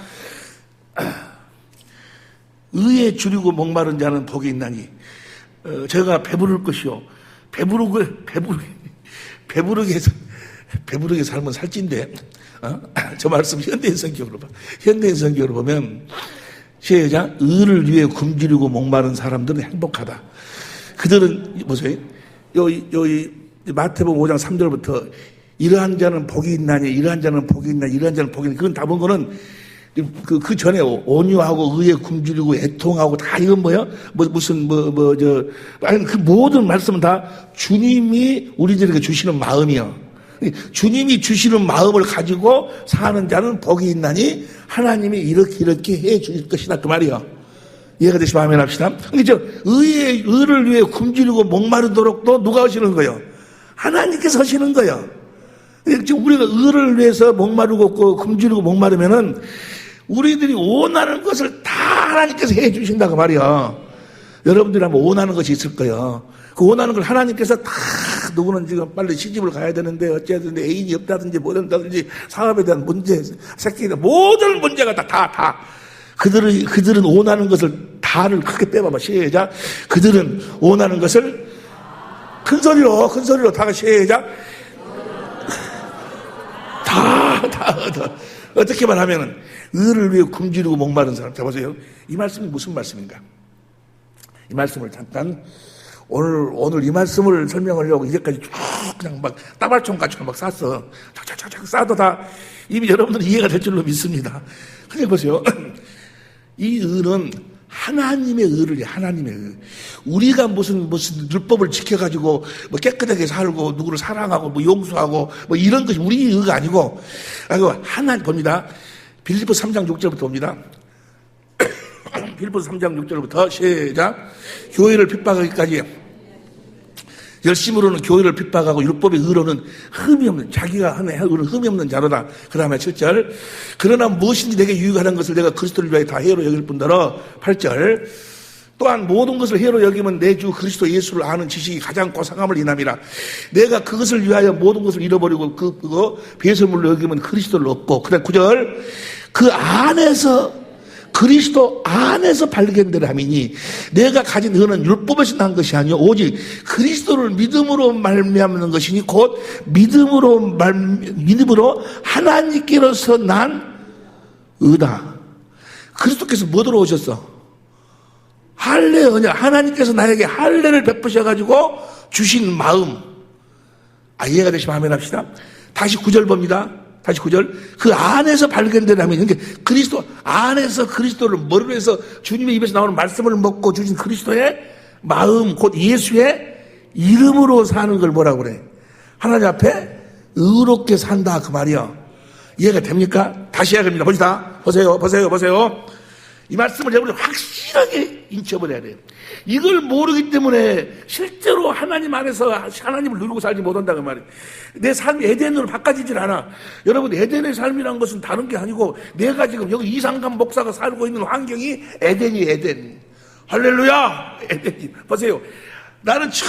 의에 줄이고 목마른 자는 복이 있나니, 제가 배부를 것이요. 배부르게 살면 살찐데, 저 말씀 현대인 성경으로 보면, 시작. 의를 위해 굶주리고 목마른 사람들은 행복하다. 그들은, 보세요. 마태복음 5장 3절부터 이러한 자는 복이 있나니, 이러한 자는 복이 있나니, 이러한 자는 복이 있나니, 그건 다 본 거는 그 전에 온유하고 의에 굶주리고 애통하고 다 이건 아니, 그 모든 말씀은 다 주님이 우리들에게 주시는 마음이요. 주님이 주시는 마음을 가지고 사는 자는 복이 있나니 하나님이 이렇게 해 주실 것이다 그 말이요. 이해가 되시면 아멘 합시다. 그러니까 의를 위해 굶주리고 목마르도록 또 누가 하시는 거예요? 하나님께서 하시는 거예요. 지금 우리가 의를 위해서 목마르고 굶주리고 목마르면은 우리들이 원하는 것을 다 하나님께서 해 주신다고 말이야. 여러분들이 한번 원하는 것이 있을 거예요. 그 원하는 걸 하나님께서 다, 누구는 지금 빨리 시집을 가야 되는데 어째야 되는데 애인이 없다든지 뭐든지 사업에 대한 문제, 새끼에 대한 모든 문제가 다 그들은 원하는 것을 다를 크게 빼봐봐. 시작. 그들은 원하는 것을 큰 소리로 다 시작. 다 어떻게만 하면은 의를 위해 굶주리고 목마른 사람. 자, 보세요. 이 말씀이 무슨 말씀인가? 이 말씀을 잠깐 오늘 이 말씀을 설명하려고 이제까지 쭉 그냥 막 따발총같이 막 쌌어. 착착착 싸도 다 이미 여러분들은 이해가 될 줄로 믿습니다. 그냥 보세요. 이 의는 하나님의 의를, 하나님의 의. 우리가 무슨 율법을 지켜가지고 깨끗하게 살고 누구를 사랑하고 용서하고 이런 것이 우리 의가 아니고 하나님 봅니다. 빌립보서 3장 6절부터 봅니다. 빌립보서 3장 6절부터 시작. 교회를 핍박하기까지 열심으로는 교회를 핍박하고 율법의 의로는 흠이 없는, 자기가 하는 의로는 흠이 없는 자로다. 그 다음에 7절. 그러나 무엇인지 내게 유익하는 것을 내가 그리스도를 위하여 다 해로 여길 뿐더러 8절. 또한 모든 것을 해로 여기면 내 주 그리스도 예수를 아는 지식이 가장 고상함을 인함이라. 내가 그것을 위하여 모든 것을 잃어버리고 그거 배설물로 여기면 그리스도를 얻고. 그 다음 9절. 그 안에서 그리스도 안에서 발견될 함이니 내가 가진 의는 율법에서 난 것이 아니요 오직 그리스도를 믿음으로 말미암는 것이니 곧 믿음으로 하나님께로서 난 의다. 그리스도께서 뭐 들어오셨어? 할례 언약. 하나님께서 나에게 할례를 베푸셔가지고 주신 마음. 이해가 되시면 아멘 합시다. 다시 9절 봅니다. 다시 9절. 그 안에서 발견되라면, 그러니까 그리스도 안에서 그리스도를 머리로 해서 주님의 입에서 나오는 말씀을 먹고 주신 그리스도의 마음, 곧 예수의 이름으로 사는 걸 뭐라고 그래? 하나님 앞에 의롭게 산다 그 말이요. 이해가 됩니까? 다시 해야 됩니다. 보세요. 이 말씀을 여러분이 확실하게 인쳐버려야 돼요. 이걸 모르기 때문에 실제로 하나님 안에서 하나님을 누리고 살지 못한다고 말이에요. 내 삶이 에덴으로 바꿔지질 않아. 여러분, 에덴의 삶이란 것은 다른 게 아니고 내가 지금 여기 이상감 목사가 살고 있는 환경이 에덴이 에덴. 할렐루야! 에덴이. 보세요. 나는 참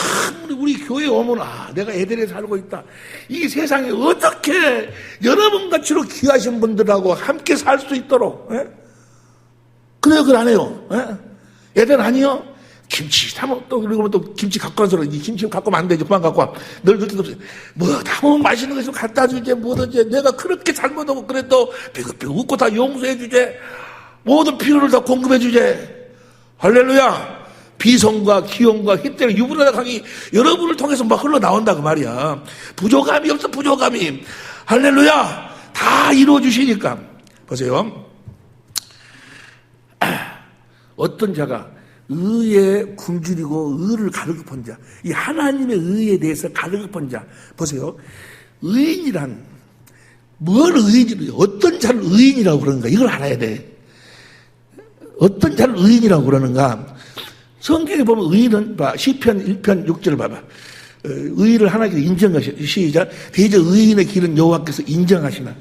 우리 교회 오면 내가 에덴에 살고 있다. 이 세상에 어떻게 여러분같이로 귀하신 분들하고 함께 살 수 있도록 그래요? 그걸 안 해요? 에덴 아니요? 김치 사면 또 그러면 또 김치 갖고 와서 이 김치 갖고 오면 안 되지. 그만 갖고 와. 늘 그럴 때도 없어요. 뭐 담으면 맛있는 거 좀 갖다 주지. 뭐든지 내가 그렇게 잘못하고 그래도 비긋비긋 웃고 다 용서해 주제. 모든 필요를 다 공급해 주제. 할렐루야. 비성과 기용과 희대를 유불하게 여러분을 통해서 막 흘러나온다 그 말이야. 부족함이 없어. 부족함이. 할렐루야. 다 이루어 주시니까. 보세요. 어떤 자가 의에 굶주리고 의를 가르급한 자, 이 하나님의 의에 대해서 가르급한 자, 보세요. 의인이란 뭘 의인이라고, 어떤 자를 의인이라고 그러는가, 이걸 알아야 돼. 어떤 자를 의인이라고 그러는가. 성경에 보면 의인은 시편 1편 6절 봐봐. 의를 하나님께서 인정하시나. 시작. 대저 의인의 길은 여호와께서 인정하시나.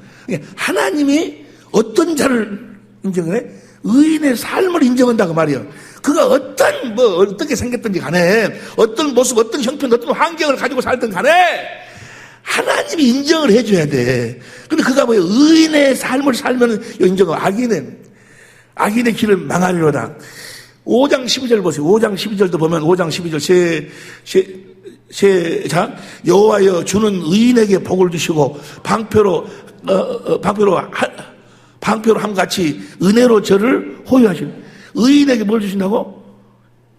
하나님이 어떤 자를 인정을 해? 의인의 삶을 인정한다고 말이에요. 그가 어떻게 생겼든지 간에, 어떤 모습, 어떤 형편, 어떤 환경을 가지고 살든 간에, 하나님이 인정을 해줘야 돼. 근데 그가 의인의 삶을 살면 인정하고, 악인의 길은 망하리로다. 5장 12절 보세요. 5장 12절도 보면, 5장 12절, 시작. 여호와여 주는 의인에게 복을 주시고, 방표로 함같이 은혜로 저를 호유하시는. 의인에게 뭘 주신다고?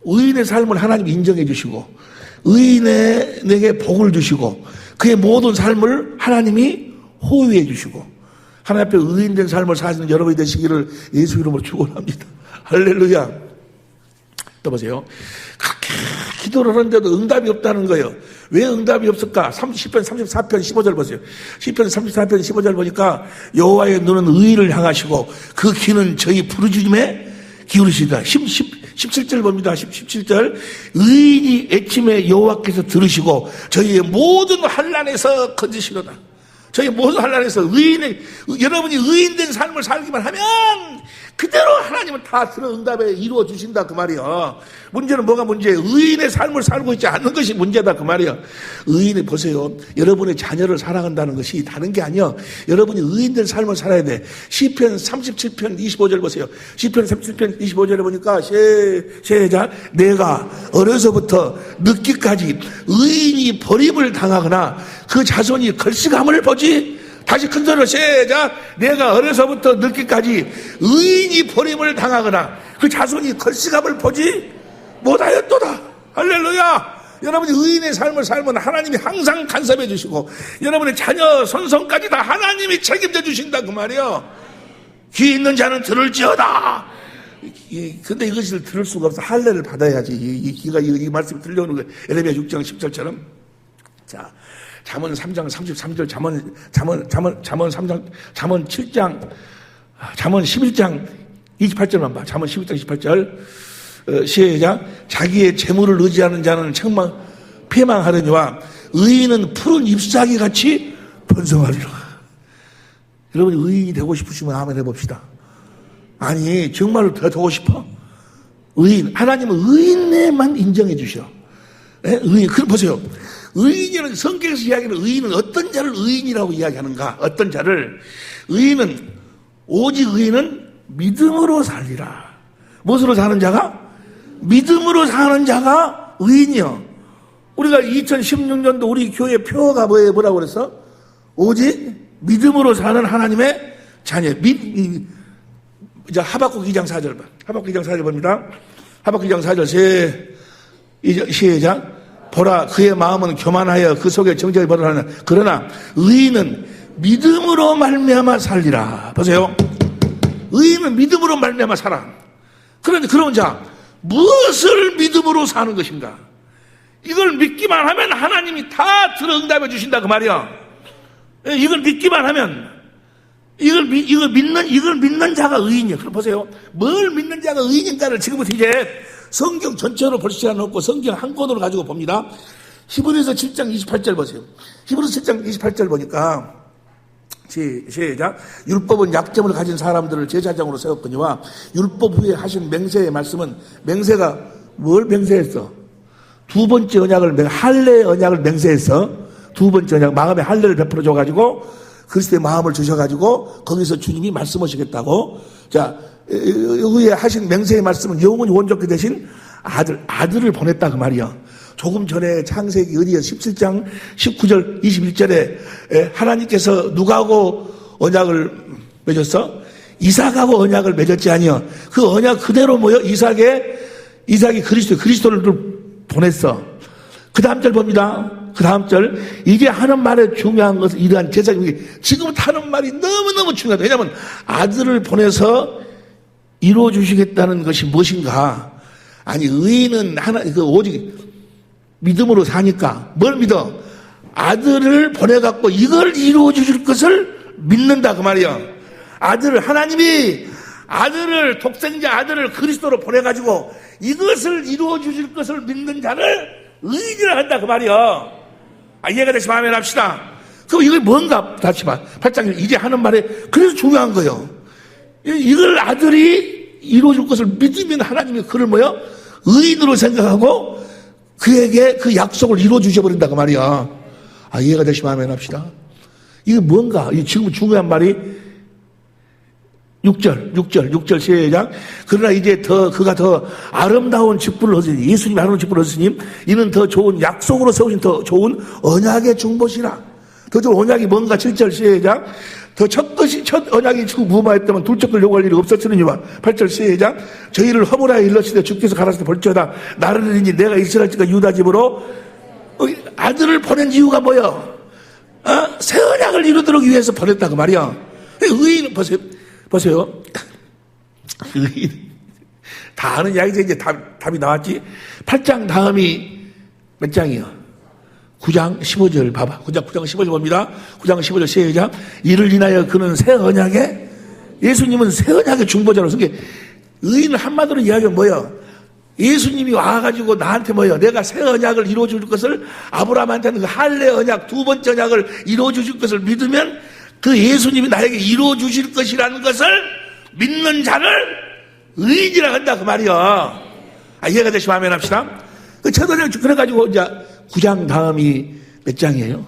의인의 삶을 하나님이 인정해 주시고, 의인에게 복을 주시고, 그의 모든 삶을 하나님이 호유해 주시고, 하나님 앞에 의인된 삶을 사시는 여러분이 되시기를 예수 이름으로 축원합니다. 할렐루야. 또 보세요. 그렇게 기도를 하는데도 응답이 없다는 거예요. 왜 응답이 없을까? 10편 34편 15절 보세요. 10편 34편 15절 보니까 여호와의 눈은 의를 향하시고 그 귀는 저희 부르짖음에 기울이시다. 17절 봅니다. 17절. 의인이 애침에 여호와께서 들으시고 저희의 모든 환난에서 건지시로다. 저희 모든 환난에서 여러분이 의인된 삶을 살기만 하면 그대로 하나님은 다 들어 응답에 이루어 주신다 그 말이야. 문제는 뭐가 문제예요? 의인의 삶을 살고 있지 않는 것이 문제다 그 말이야. 의인이 보세요. 여러분의 자녀를 사랑한다는 것이 다른 게 아니야. 여러분이 의인된 삶을 살아야 돼. 시편 37편 25절 보세요. 시편 37편 25절에 보니까 시작. 내가 어려서부터 늙기까지 의인이 버림을 당하거나 그 자손이 걸식함을 보지. 다시 큰 소리로 시작. 내가 어려서부터 늙기까지 의인이 버림을 당하거나 그 자손이 걸식함을 보지 못하였도다. 할렐루야. 여러분이 의인의 삶을 살면 하나님이 항상 간섭해 주시고 여러분의 자녀 손손까지 다 하나님이 책임져 주신다 그 말이에요. 귀 있는 자는 들을지어다. 근데 이것을 들을 수가 없어. 할례를 받아야지. 이 귀가 이 말씀이 들려오는 거예요. 에레미야 6장 10절처럼. 자, 잠언 3장 33절, 잠언 3장, 잠언 7장, 잠언 11장 28절만 봐. 잠언 11장 28절. 시작. 자기의 재물을 의지하는 자는 패망하려니와 의인은 푸른 잎사귀 같이 번성하리라. 여러분이 의인이 되고 싶으시면 아멘 해봅시다. 아니, 정말로 더 되고 싶어? 하나님은 의인에만 인정해 주셔. 의인, 그럼 보세요. 의인이라는 성경에서 이야기하는 의인은 어떤 자를 의인이라고 이야기하는가? 어떤 자를 오직 의인은 믿음으로 살리라. 무엇으로 사는 자가? 믿음으로 사는 자가 의인이요. 우리가 2016년도 우리 교회 표어가 뭐라고 그랬어? 오직 믿음으로 사는 하나님의 자녀. 이제 하박국 2장 4절 봐. 하박국 2장 4절 봅니다. 하박국 2장 4절 시작. 보라 그의 마음은 교만하여 그 속에 정죄를 벌어하는 그러나 의인은 믿음으로 말미암아 살리라. 보세요. 의인은 믿음으로 말미암아 살아. 그런데 그런 자 무엇을 믿음으로 사는 것인가? 이걸 믿기만 하면 하나님이 다 들어 응답해 주신다 그 말이야. 이걸 믿기만 하면 이걸 믿는 자가 의인이야. 그럼 보세요. 뭘 믿는 자가 의인인가를 지금부터 이제 성경 전체로 볼 시간 없고 성경 한 권으로 가지고 봅니다. 히브리서 7장 28절 보세요. 히브리서 7장 28절 보니까 시작. 율법은 약점을 가진 사람들을 제사장으로 세웠거니와 율법 후에 하신 맹세의 말씀은 맹세가 뭘 맹세했어? 두 번째 언약을, 할례 언약을 맹세해서 두 번째 언약, 마음에 할례를 베풀어 줘가지고 그리스도의 마음을 주셔가지고 거기서 주님이 말씀하시겠다고. 자, 후에 하신 맹세의 말씀은 영원히 원조케 되신 아들을 보냈다 그 말이야. 조금 전에 창세기 어디에 17장 19절 21절에 하나님께서 누구하고 언약을 맺었어? 이삭하고 언약을 맺었지 아니요. 그 언약 그대로 모여 이삭이 그리스도를 보냈어. 그 다음 절 봅니다. 그 다음 절, 이제 하는 말에 중요한 것은 이러한 제사장이 지금 하는 말이 너무너무 중요하다. 왜냐하면 아들을 보내서 이루어 주시겠다는 것이 무엇인가? 아니, 의인은 오직 믿음으로 사니까 뭘 믿어? 아들을 보내갖고 이걸 이루어 주실 것을 믿는다 그 말이야. 하나님이 독생자 아들을 그리스도로 보내가지고 이것을 이루어 주실 것을 믿는 자를 의인이라 한다 그 말이야. 이해가 되시면 아멘 합시다. 그럼 이게 뭔가 다시 봐. 8장 이제 하는 말에 그래서 중요한 거예요. 이걸 아들이 이루어줄 것을 믿으면 하나님이 그를 의인으로 생각하고 그에게 그 약속을 이루어 주셔버린다 그 말이야. 이해가 되시면 아멘 합시다. 이게 뭔가 지금 중요한 말이 6절 시작. 그러나 이제 그가 더 아름다운 직분을 얻으니, 예수님이 아름다운 직분을 얻으니 이는 더 좋은 약속으로 세우신 더 좋은 언약의 중보시라. 더 좋은 언약이 뭔가 7절 시작. 첫 언약이 지금 무마했다면 둘째 걸 요구할 일이 없었으니와 8절 시작. 저희를 허물하여 일러시되 주께서 가라사대 볼지어다 나를 이니 내가 이스라엘 집과 유다 집으로 아들을 보낸 이유가 뭐야? 새 언약을 이루도록 위해서 보냈다 그 말이야. 의인은 보세요. 다 아는 이야기죠. 이제 답이 나왔지. 8장 다음이 몇 장이요? 9장 15절 봐봐. 9장 15절 봅니다. 9장 15절 시작. 이를 인하여 그는 새 언약에, 예수님은 새 언약의 중보자로서, 의인은 한마디로 이야기하면 뭐야? 예수님이 와가지고 나한테 내가 새 언약을 이루어줄 것을, 아브라함한테는 그 할례 언약, 두 번째 언약을 이루어줄 것을 믿으면 그 예수님이 나에게 이루어주실 것이라는 것을 믿는 자를 의인이라 한다 그 말이야. 이해가 되시면 아멘 합시다. 첫 언약, 그래가지고 이제 9장 다음이 몇 장이에요?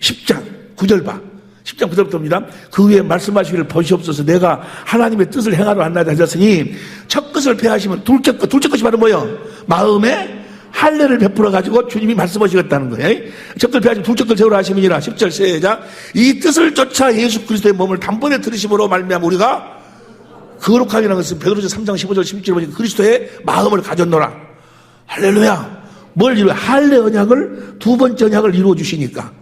10장 9절 봐. 10장 9절부터입니다. 그 후에 말씀하시기를 보시옵소서 내가 하나님의 뜻을 행하러 왔나이다 하셨으니 첫 것을 폐하시면 둘째 것이 바로 뭐예요? 마음에 할례를 베풀어 가지고 주님이 말씀하시겠다는 거예요. 첫 것을 폐하시면 둘째 걸 세우라 하심이니라. 10절 시작. 이 뜻을 쫓아 예수 그리스도의 몸을 단번에 들으심으로 말미암아 우리가 거룩하게라는 것은 베드로전서 3장 15절 16절 보니까 그리스도의 마음을 가졌노라. 할렐루야. 뭘 이루어? 할례 언약을 두 번째 언약을 이루어 주시니까.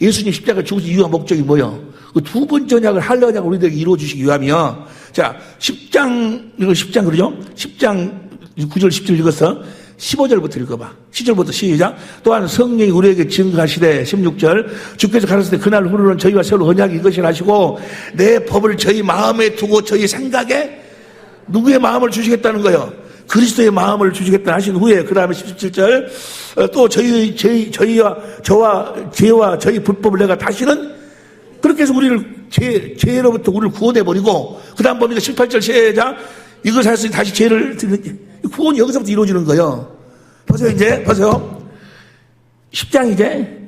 예수님 십자가 죽으신 이유와 목적이 뭐예요? 그 두 번째 언약을 할례 언약을 우리들에게 이루어 주시기 위함이요. 자, 10장 그러죠? 10장 9절 10절 읽었어. 15절부터 읽어봐. 10절부터 시작. 또한 성령이 우리에게 증거하시되 16절 주께서 가라사대 그날 후로는 저희와 새로 언약이 이것이라 하시고 내 법을 저희 마음에 두고 저희 생각에 누구의 마음을 주시겠다는 거예요? 그리스도의 마음을 주시겠다 하신 후에 그 다음에 17절 또 죄와 저희 불법을 내가 다시는 그렇게 해서 우리를 죄로부터 우리를 구원해버리고 그 다음 봅니다. 18절 시작. 이걸 사실 다시 죄를 구원이 여기서부터 이루어지는 거예요. 보세요. 10장 이제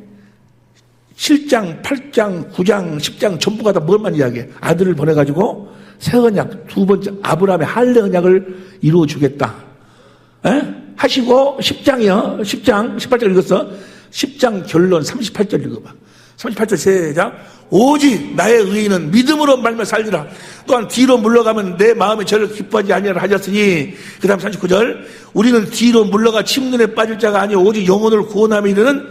7장 8장 9장 10장 전부가 다 뭘만 이야기해? 아들을 보내가지고 새 언약 두 번째 아브라함의 할례 언약을 이루어 주겠다 하시고 10장이요. 10장 18절 읽었어. 10장 결론 38절 읽어봐. 38절 시작. 오직 나의 의인은 믿음으로 말며 살리라. 또한 뒤로 물러가면 내 마음이 저를 기뻐하지 아니하라 하셨으니 그 다음 39절 우리는 뒤로 물러가 침륜에 빠질 자가 아니오 오직 영혼을 구원함에 이르는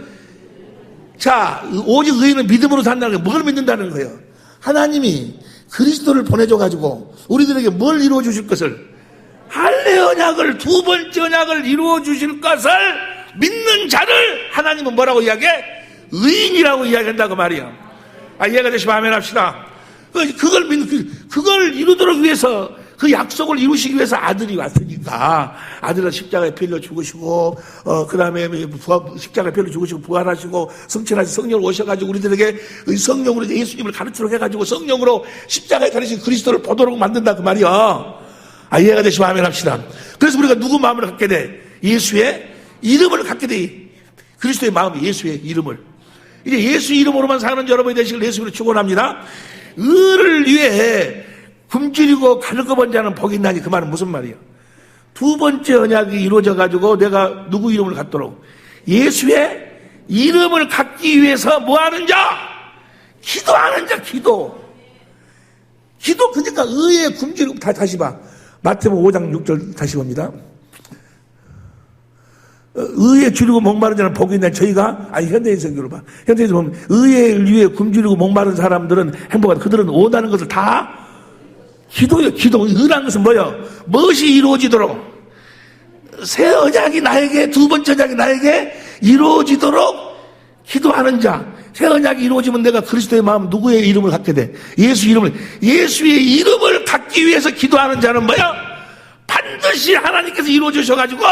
자 오직 의인은 믿음으로 산다는 거예요. 뭘 믿는다는 거예요? 하나님이 그리스도를 보내줘가지고 우리들에게 뭘 이루어 주실 것을 할례 언약을 두 번째 언약을 이루어 주실 것을 믿는 자를 하나님은 뭐라고 이야기해? 의인이라고 이야기한다고 말이야. 이해가 되시면 아멘 합시다. 그걸 이루도록 위해서 그 약속을 이루시기 위해서 아들이 왔으니까 아들은 십자가에 빌려 죽으시고 그 다음에 십자가에 빌려 죽으시고 부활하시고 성천하신 성령을 오셔가지고 우리들에게 성령으로 예수님을 가르치도록 해가지고 성령으로 십자가에 가르친 그리스도를 보도록 만든다 그 말이야. 이해가 되시면 아멘 합시다. 그래서 우리가 누구 마음을 갖게 돼? 예수의 이름을 갖게 돼. 그리스도의 마음, 예수의 이름을. 이제 예수 이름으로만 사는 여러분이 되시길 예수로 축원합니다. 의를 위해 굶주리고 갈급한 자는 복이 있나니, 그 말은 무슨 말이에요? 두 번째 언약이 이루어져 가지고 내가 누구 이름을 갖도록, 예수의 이름을 갖기 위해서 뭐 하는 자? 기도하는 자. 기도. 그러니까 의에 굶주리고, 다시 봐. 마태복음 5장 6절 다시 봅니다. 의에 줄이고 목마른 자는 복이 있나니 저희가, 현대인 성경으로 봐. 현대에서 보면 의에 위해 굶주리고 목마른 사람들은 행복하다. 그들은 원하는 것을 다 기도요. 기도. 의라는 것은 뭐예요? 무엇이 이루어지도록, 새 언약이 나에게, 두 번째 언약이 나에게 이루어지도록 기도하는 자. 새 언약이 이루어지면 내가 그리스도의 마음, 누구의 이름을 갖게 돼? 예수의 이름을 갖기 위해서 기도하는 자는 뭐야? 반드시 하나님께서 이루어 주셔가지고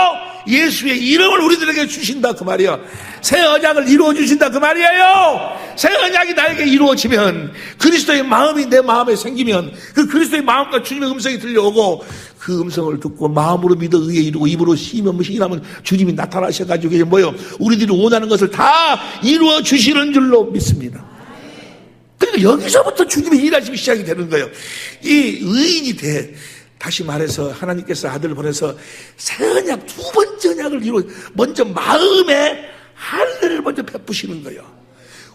예수의 이름을 우리들에게 주신다, 그 말이야. 새 언약을 이루어 주신다, 그 말이에요. 새 언약이 나에게 이루어지면, 그리스도의 마음이 내 마음에 생기면, 그 그리스도의 마음과 주님의 음성이 들려오고, 그 음성을 듣고 마음으로 믿어 의에 이루고 입으로 시인하면 주님이 나타나셔가지고 이게 뭐예요? 우리들이 원하는 것을 다 이루어 주시는 줄로 믿습니다. 그러니까 여기서부터 주님의 일하심이 시작이 되는 거예요. 이 의인이 돼. 다시 말해서 하나님께서 아들을 보내서 새 언약, 두 번째 언약을 먼저 마음에 할례를 먼저 베푸시는 거예요.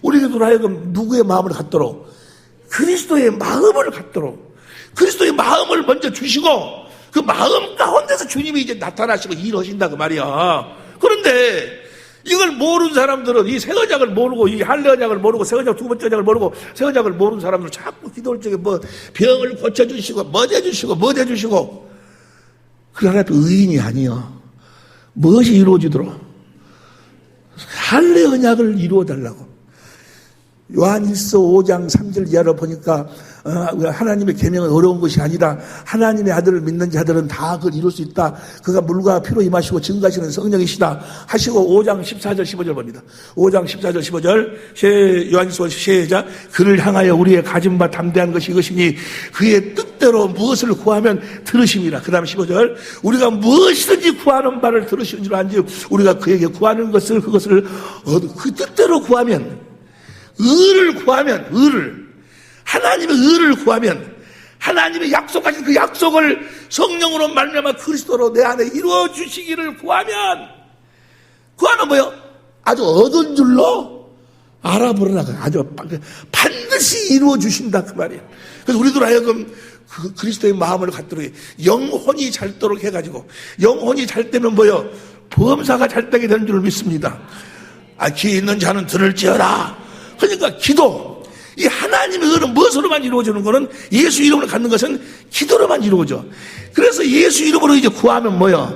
우리들로 하여금 누구의 마음을 갖도록? 그리스도의 마음을 갖도록. 그리스도의 마음을 먼저 주시고, 그 마음 가운데서 주님이 이제 나타나시고 일하신다, 그 말이야. 그런데 이걸 모르는 사람들은, 이 새 언약을 모르고, 이 할례 언약을 모르고, 새 언약 두 번째 언약을 모르고, 새 언약을 모르는 사람들은 자꾸 기도할 적에 뭐 병을 고쳐주시고, 뭐 해주시고. 그 하나도 의인이 아니요. 무엇이 이루어지도록? 할례 언약을 이루어달라고. 요한일서 5장 3절 이하로 보니까 하나님의 계명은 어려운 것이 아니라 하나님의 아들을 믿는 자들은 다 그걸 이룰 수 있다. 그가 물과 피로 임하시고 증거하시는 성령이시다 하시고 5장 14절 15절 봅니다. 5장 14절 15절 요한일서 시작. 그를 향하여 우리의 가진 바 담대한 것이 이것이니 그의 뜻대로 무엇을 구하면 들으심이라. 그 다음 15절. 우리가 무엇이든지 구하는 바를 들으시는 줄 안지 우리가 그에게 구하는 것을 그것을 그 뜻대로 구하면, 의를 구하면, 하나님의 의를 구하면, 하나님의 약속하신 그 약속을 성령으로 말미암아 그리스도로 내 안에 이루어 주시기를 구하면 뭐요? 아주 얻은 줄로 알아보려고 아주 반드시 이루어 주신다, 그 말이에요. 그래서 우리들 하여금 그 그리스도의 마음을 갖도록 영혼이 닳도록 해가지고, 영혼이 잘 때면 뭐요? 범사가 잘 되게 되는 줄 믿습니다. 귀 있는 자는 들을지어라. 그러니까 기도, 이 하나님의 의는 무엇으로만 이루어지는 거는, 예수 이름으로 갖는 것은 기도로만 이루어져. 그래서 예수 이름으로 이제 구하면 뭐야?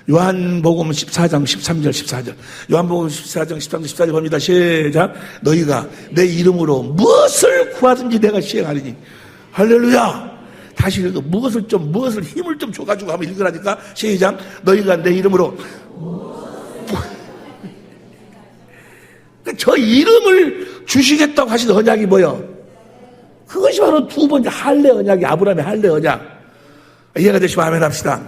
요한복음 14장 13절 14절. 요한복음 14장 13절 14절 봅니다. 시작. 너희가 내 이름으로 무엇을 구하든지 내가 시행하리니. 할렐루야. 다시 읽어. 무엇을 힘을 좀 줘가지고 한번 읽으라니까. 시작. 너희가 내 이름으로 저 이름을 주시겠다고 하신 언약이 뭐요? 그것이 바로 두 번째 할례 언약이, 아브라함의 할례 언약. 이해가 되시면 아멘 합시다.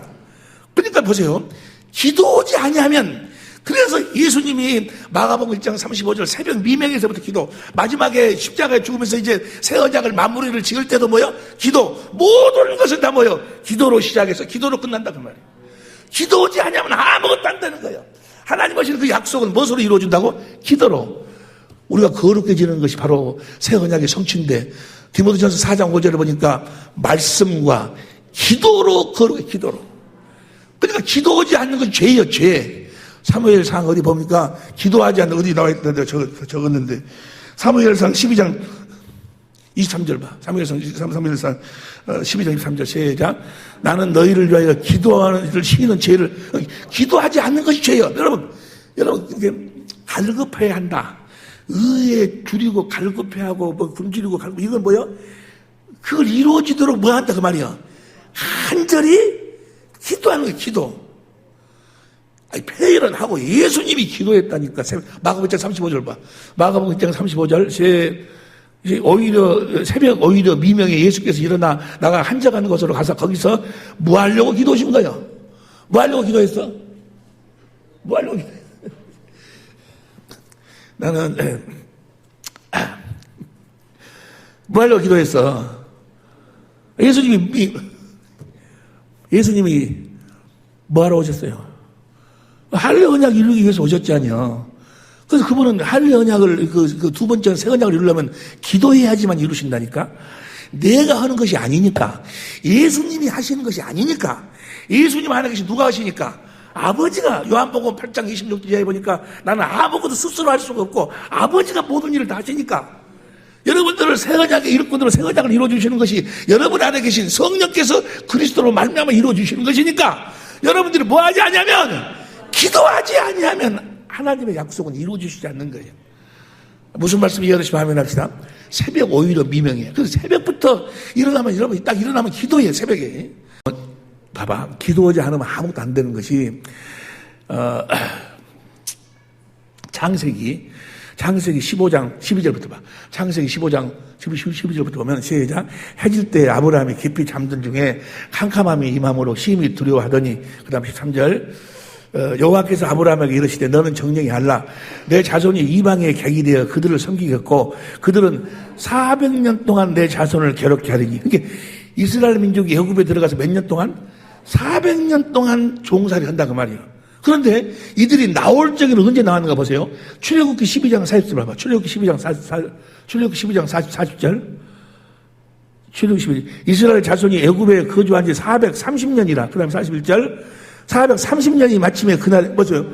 그러니까 보세요. 기도하지 아니하면, 그래서 예수님이 마가복음 1장 35절 새벽 미명에서부터 기도, 마지막에 십자가에 죽으면서 이제 새 언약을 마무리를 지을 때도 뭐요? 기도. 모든 것은 다 뭐요? 기도로 시작해서 기도로 끝난다, 그 말이에요. 기도하지 아니하면 아무것도 안 되는 거예요. 하나님 하시는 그 약속은 무엇으로 이루어진다고? 기도로. 우리가 거룩해지는 것이 바로 새 언약의 성취인데, 디모데전서 4장 5절을 보니까 말씀과 기도로 거룩해, 기도로. 그러니까 기도하지 않는 건 죄예요, 죄. 사무엘상 어디 보니까 기도하지 않는, 어디 나와 있는데 적었는데, 사무엘상 12장 23절 봐. 사무엘상 12장 23절 시작. 나는 너희를 위하여 기도하는 일을 시키는 죄를, 기도하지 않는 것이 죄예요. 여러분 이게 갈급해야 한다. 의에 줄이고 갈급해야 하고 뭐 굶주리고 갈급, 이건 뭐요? 그걸 이루어지도록 뭐 한다, 그 말이야. 간절히 기도하는 거예요, 기도. 폐일은 하고 예수님이 기도했다니까. 마가복음 1장 35절 봐. 마가복음 1장 35절 오히려 미명에 예수께서 일어나 나가 한적하는 곳으로 가서 거기서 뭐 하려고 기도하신 거예요? 뭐 하려고 기도했어? 뭐 하려고 기도했어? 나는 뭐하려고 기도했어? 예수님이 뭐하러 오셨어요? 할례 언약 이루기 위해서 오셨지 아니요. 그래서 그분은 할례 언약을 그 두 번째 새 언약을 이루려면 기도해야지만 이루신다니까. 내가 하는 것이 아니니까, 예수님이 하시는 것이 아니니까, 예수님 하는 것이 누가 하시니까, 아버지가 요한복음 8장 26절에 보니까 나는 아무것도 스스로 할 수가 없고 아버지가 모든 일을 다 하시니까, 여러분들을 새 언약의 일꾼으로 새 언약을 이루어주시는 것이 여러분 안에 계신 성령께서 그리스도로 말미암아 이루어주시는 것이니까, 여러분들이 뭐 하지 않냐면, 기도하지 아니하면 하나님의 약속은 이루어주시지 않는 거예요. 무슨 말씀 이해하시면 하면 합시다. 새벽 오히려 미명이에요. 그래서 새벽부터 일어나면, 여러분이 딱 일어나면 기도해요, 새벽에. 봐봐. 기도하지 않으면 아무것도 안 되는 것이, 창세기 15장 12절부터 봐. 창세기 15장 12절부터 보면 시작. 해질 때 아브라함이 깊이 잠든 중에 캄캄함이 임함으로 심히 두려워하더니, 그 다음 13절. 여호와께서 아브라함에게 이르시되 너는 정령이 알라. 내 자손이 이방의 객이 되어 그들을 섬기겠고 그들은 400년 동안 내 자손을 괴롭게 하리니. 그러니까 이스라엘 민족이 애굽에 들어가서 몇 년 동안? 400년 동안 종살이 한다 그 말이에요. 그런데 이들이 나올 적에는 언제 나왔는가 보세요. 출애굽기 12장 40절 봐봐. 출애굽기 12장 40절. 출애굽기 12장. 이스라엘 자손이 애굽에 거주한 지 430년이라. 그 다음에 41절. 430년이 마침에 그날, 뭐죠?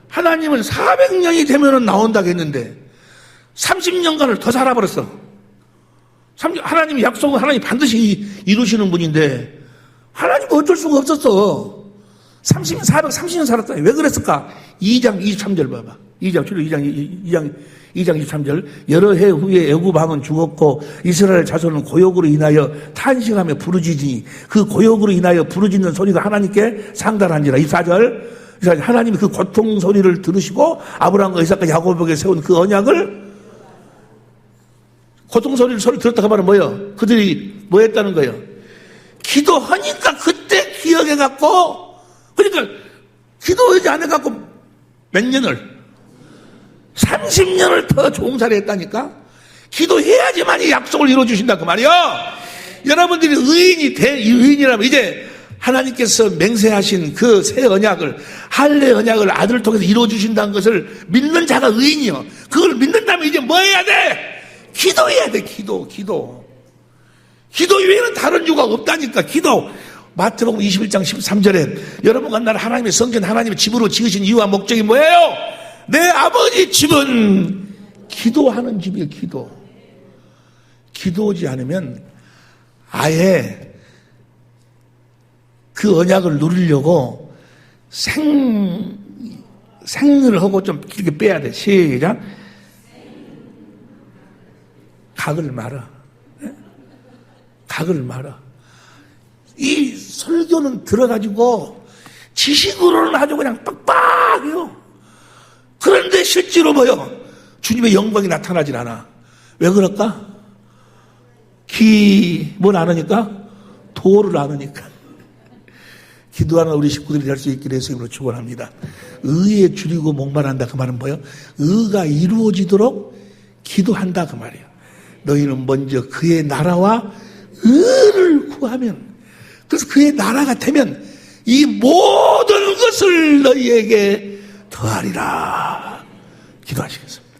하나님은 400년이 되면은 나온다고 했는데 30년간을 더 살아버렸어. 하나님이 약속은 하나님 반드시 이루시는 분인데 하나님은 어쩔 수가 없었어. 430년 살았다. 왜 그랬을까? 2장 23절 봐봐. 2장 23절. 여러 해 후에 애굽 왕은 죽었고 이스라엘 자손은 고역으로 인하여 탄식하며 부르짖으니 그 고역으로 인하여 부르짖는 소리가 하나님께 상달한지라. 24절. 하나님이 그 고통 소리를 들으시고 아브라함과 이삭과 야곱에게 세운 그 언약을, 고통 소리를 들었다고 하면 뭐예요? 그들이 뭐 했다는 거예요? 기도하니까 그때 기억해갖고, 그러니까 기도하지 않아갖고 몇 년을, 30년을 더 종살이 했다니까. 기도해야지만 이 약속을 이루어주신다 그 말이요. 여러분들이 의인이라면 이제 하나님께서 맹세하신 그 새 언약을, 할례 언약을 아들을 통해서 이루어주신다는 것을 믿는 자가 의인이요. 그걸 믿는다면 이제 뭐 해야 돼? 기도해야 돼. 기도 외에는 다른 이유가 없다니까. 기도. 마태복음 21장 13절에 여러분과 나를 하나님의 성전, 하나님의 집으로 지으신 이유와 목적이 뭐예요? 내 아버지 집은 기도하는 집이에요. 기도하지 않으면 아예 그 언약을 누리려고 생을 하고 좀 길게 빼야 돼. 시작. 각을 말아. 각을 말아. 이 설교는 들어가지고 지식으로는 아주 그냥 빡빡해요. 그런데 실제로 뭐요? 주님의 영광이 나타나질 않아. 왜 그럴까? 뭘 아느니까? 도를 아느니까. 기도하는 우리 식구들이 될 수 있기를 예수님으로 축원합니다. 의에 줄이고 목말한다 그 말은 뭐예요? 의가 이루어지도록 기도한다 그 말이에요. 너희는 먼저 그의 나라와 의를 구하면, 그래서 그의 나라가 되면 이 모든 것을 너희에게 더하리라. 기도하시겠습니다.